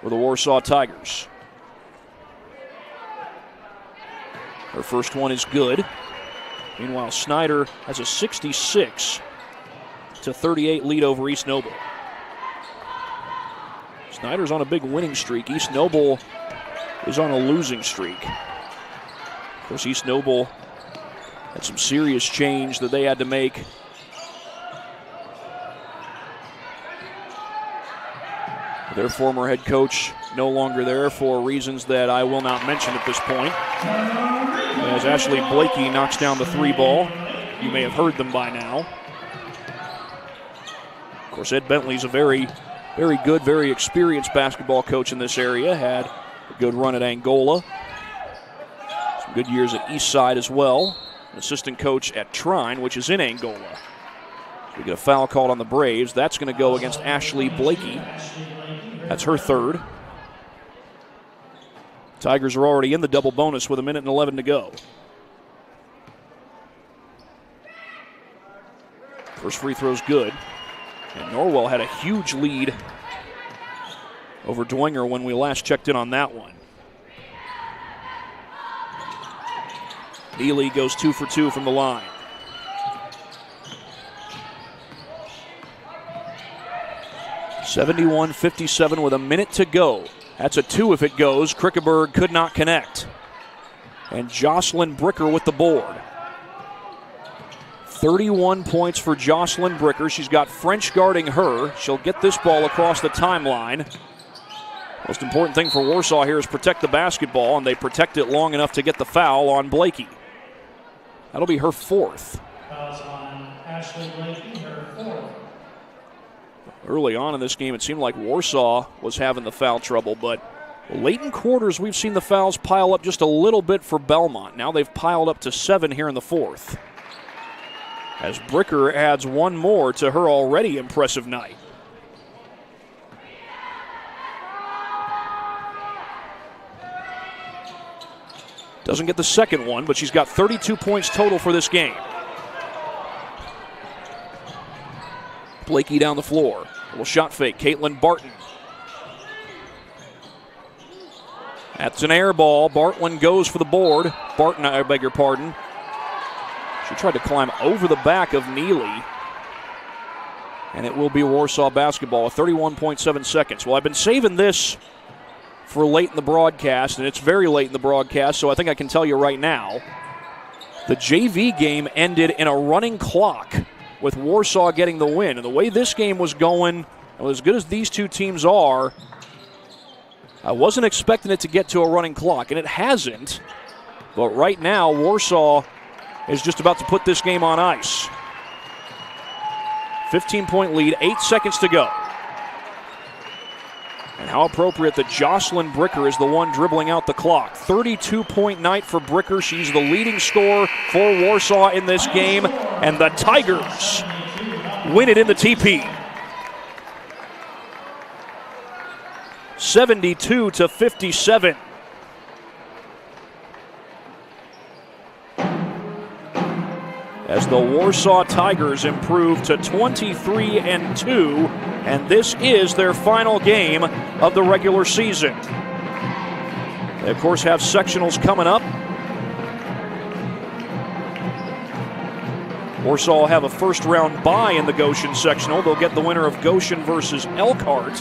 for the Warsaw Tigers. Her first one is good. Meanwhile, Snyder has a 66-38 lead over East Noble. Snyder's on a big winning streak. East Noble is on a losing streak. Of course, East Noble had some serious change that they had to make. Their former head coach no longer there for reasons that I will not mention at this point. As Ashley Blakey knocks down the 3 ball. You may have heard them by now. Of course, Ed Bentley's a very, very good, very experienced basketball coach in this area. Had a good run at Angola. Some good years at Eastside as well. An assistant coach at Trine, which is in Angola. So we get a foul called on the Braves. That's going to go against Ashley Blakey. That's her third. Tigers are already in the double bonus with 1:11 to go. First free throw's good. And Norwell had a huge lead over Dwenger when we last checked in on that one. Neely goes 2 for 2 from the line. (71-57) with a minute to go. That's a 2 if it goes. Krickeberg could not connect. And Jocelyn Bricker with the board. 31 points for Jocelyn Bricker. She's got French guarding her. She'll get this ball across the timeline. Most important thing for Warsaw here is protect the basketball, and they protect it long enough to get the foul on Blakey. That'll be her 4th. Fouls on Ashley Blakey, her 4th. Early on in this game, it seemed like Warsaw was having the foul trouble, but late in quarters, we've seen the fouls pile up just a little bit for Bellmont. Now they've piled up to 7 here in the 4th. As Bricker adds 1 more to her already impressive night. Doesn't get the second one, but she's got 32 points total for this game. Blakey down the floor. Little shot fake. Caitlin Barton. That's an air ball. Bartlin goes for the board. Barton, I beg your pardon. She tried to climb over the back of Neely. And it will be Warsaw basketball with 31.7 seconds. Well, I've been saving this for late in the broadcast, and it's very late in the broadcast, so I think I can tell you right now. The JV game ended in a running clock with Warsaw getting the win. And the way this game was going, and as good as these two teams are, I wasn't expecting it to get to a running clock, and it hasn't. But right now, Warsaw is just about to put this game on ice. 15-point lead, 8 seconds to go. And how appropriate that Jocelyn Bricker is the one dribbling out the clock. 32-point night for Bricker. She's the leading scorer for Warsaw in this game. And the Tigers win it in the TP. 72-57. As the Warsaw Tigers improve to 23-2, and this is their final game of the regular season. They, of course, have sectionals coming up. Warsaw will have a first-round bye in the Goshen sectional. They'll get the winner of Goshen versus Elkhart.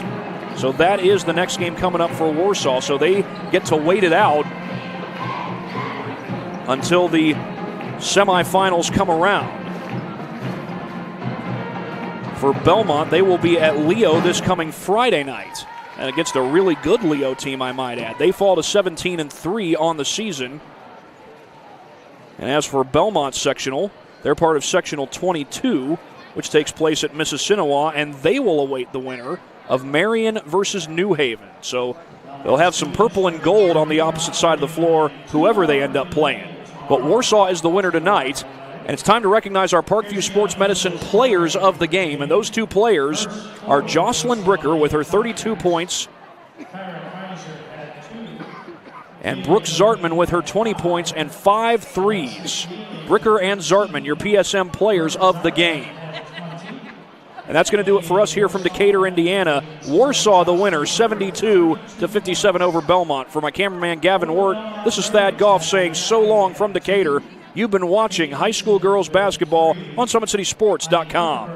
So that is the next game coming up for Warsaw. So they get to wait it out until the semifinals come around. For Bellmont, they will be at Leo this coming Friday night. and against a really good Leo team, I might add. They fall to 17-3 on the season. And as for Bellmont sectional, they're part of sectional 22, which takes place at Mississinewa, and they will await the winner of Marion versus New Haven. So they'll have some purple and gold on the opposite side of the floor, whoever they end up playing. But Warsaw is the winner tonight, and it's time to recognize our Parkview Sports Medicine players of the game. And those two players are Jocelyn Bricker with her 32 points, and Brooke Zartman with her 20 points and 5 threes. Bricker and Zartman, your PSM players of the game. And that's going to do it for us here from Decatur, Indiana. Warsaw the winner, 72-57 over Bellmont. For my cameraman Gavin Wirt, this is Thad Goff saying so long from Decatur. You've been watching high school girls basketball on SummitCitySports.com.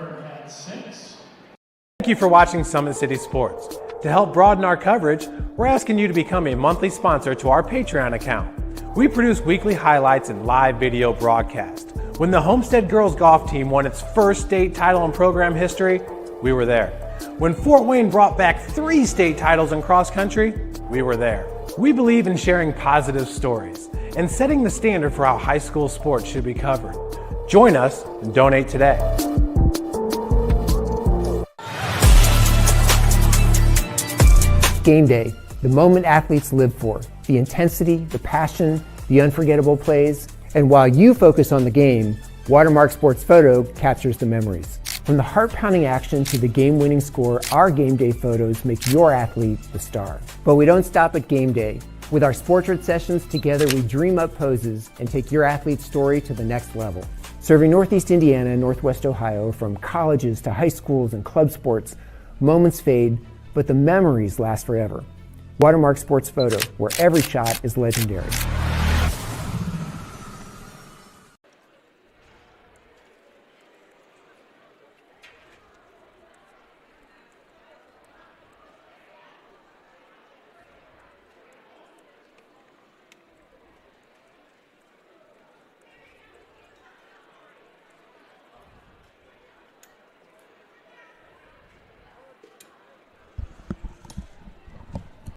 Thank you for watching Summit City Sports. To help broaden our coverage, we're asking you to become a monthly sponsor to our Patreon account. We produce weekly highlights and live video broadcasts. When the Homestead girls golf team won its first state title in program history, we were there. When Fort Wayne brought back 3 state titles in cross country, we were there. We believe in sharing positive stories and setting the standard for how high school sports should be covered. Join us and donate today. Game day, the moment athletes live for, the intensity, the passion, the unforgettable plays. And while you focus on the game, Watermark Sports Photo captures the memories. From the heart-pounding action to the game-winning score, our game day photos make your athlete the star. But we don't stop at game day. With our Sportrait sessions together, we dream up poses and take your athlete's story to the next level. Serving Northeast Indiana and Northwest Ohio, from colleges to high schools and club sports, moments fade, but the memories last forever. Watermark Sports Photo, where every shot is legendary.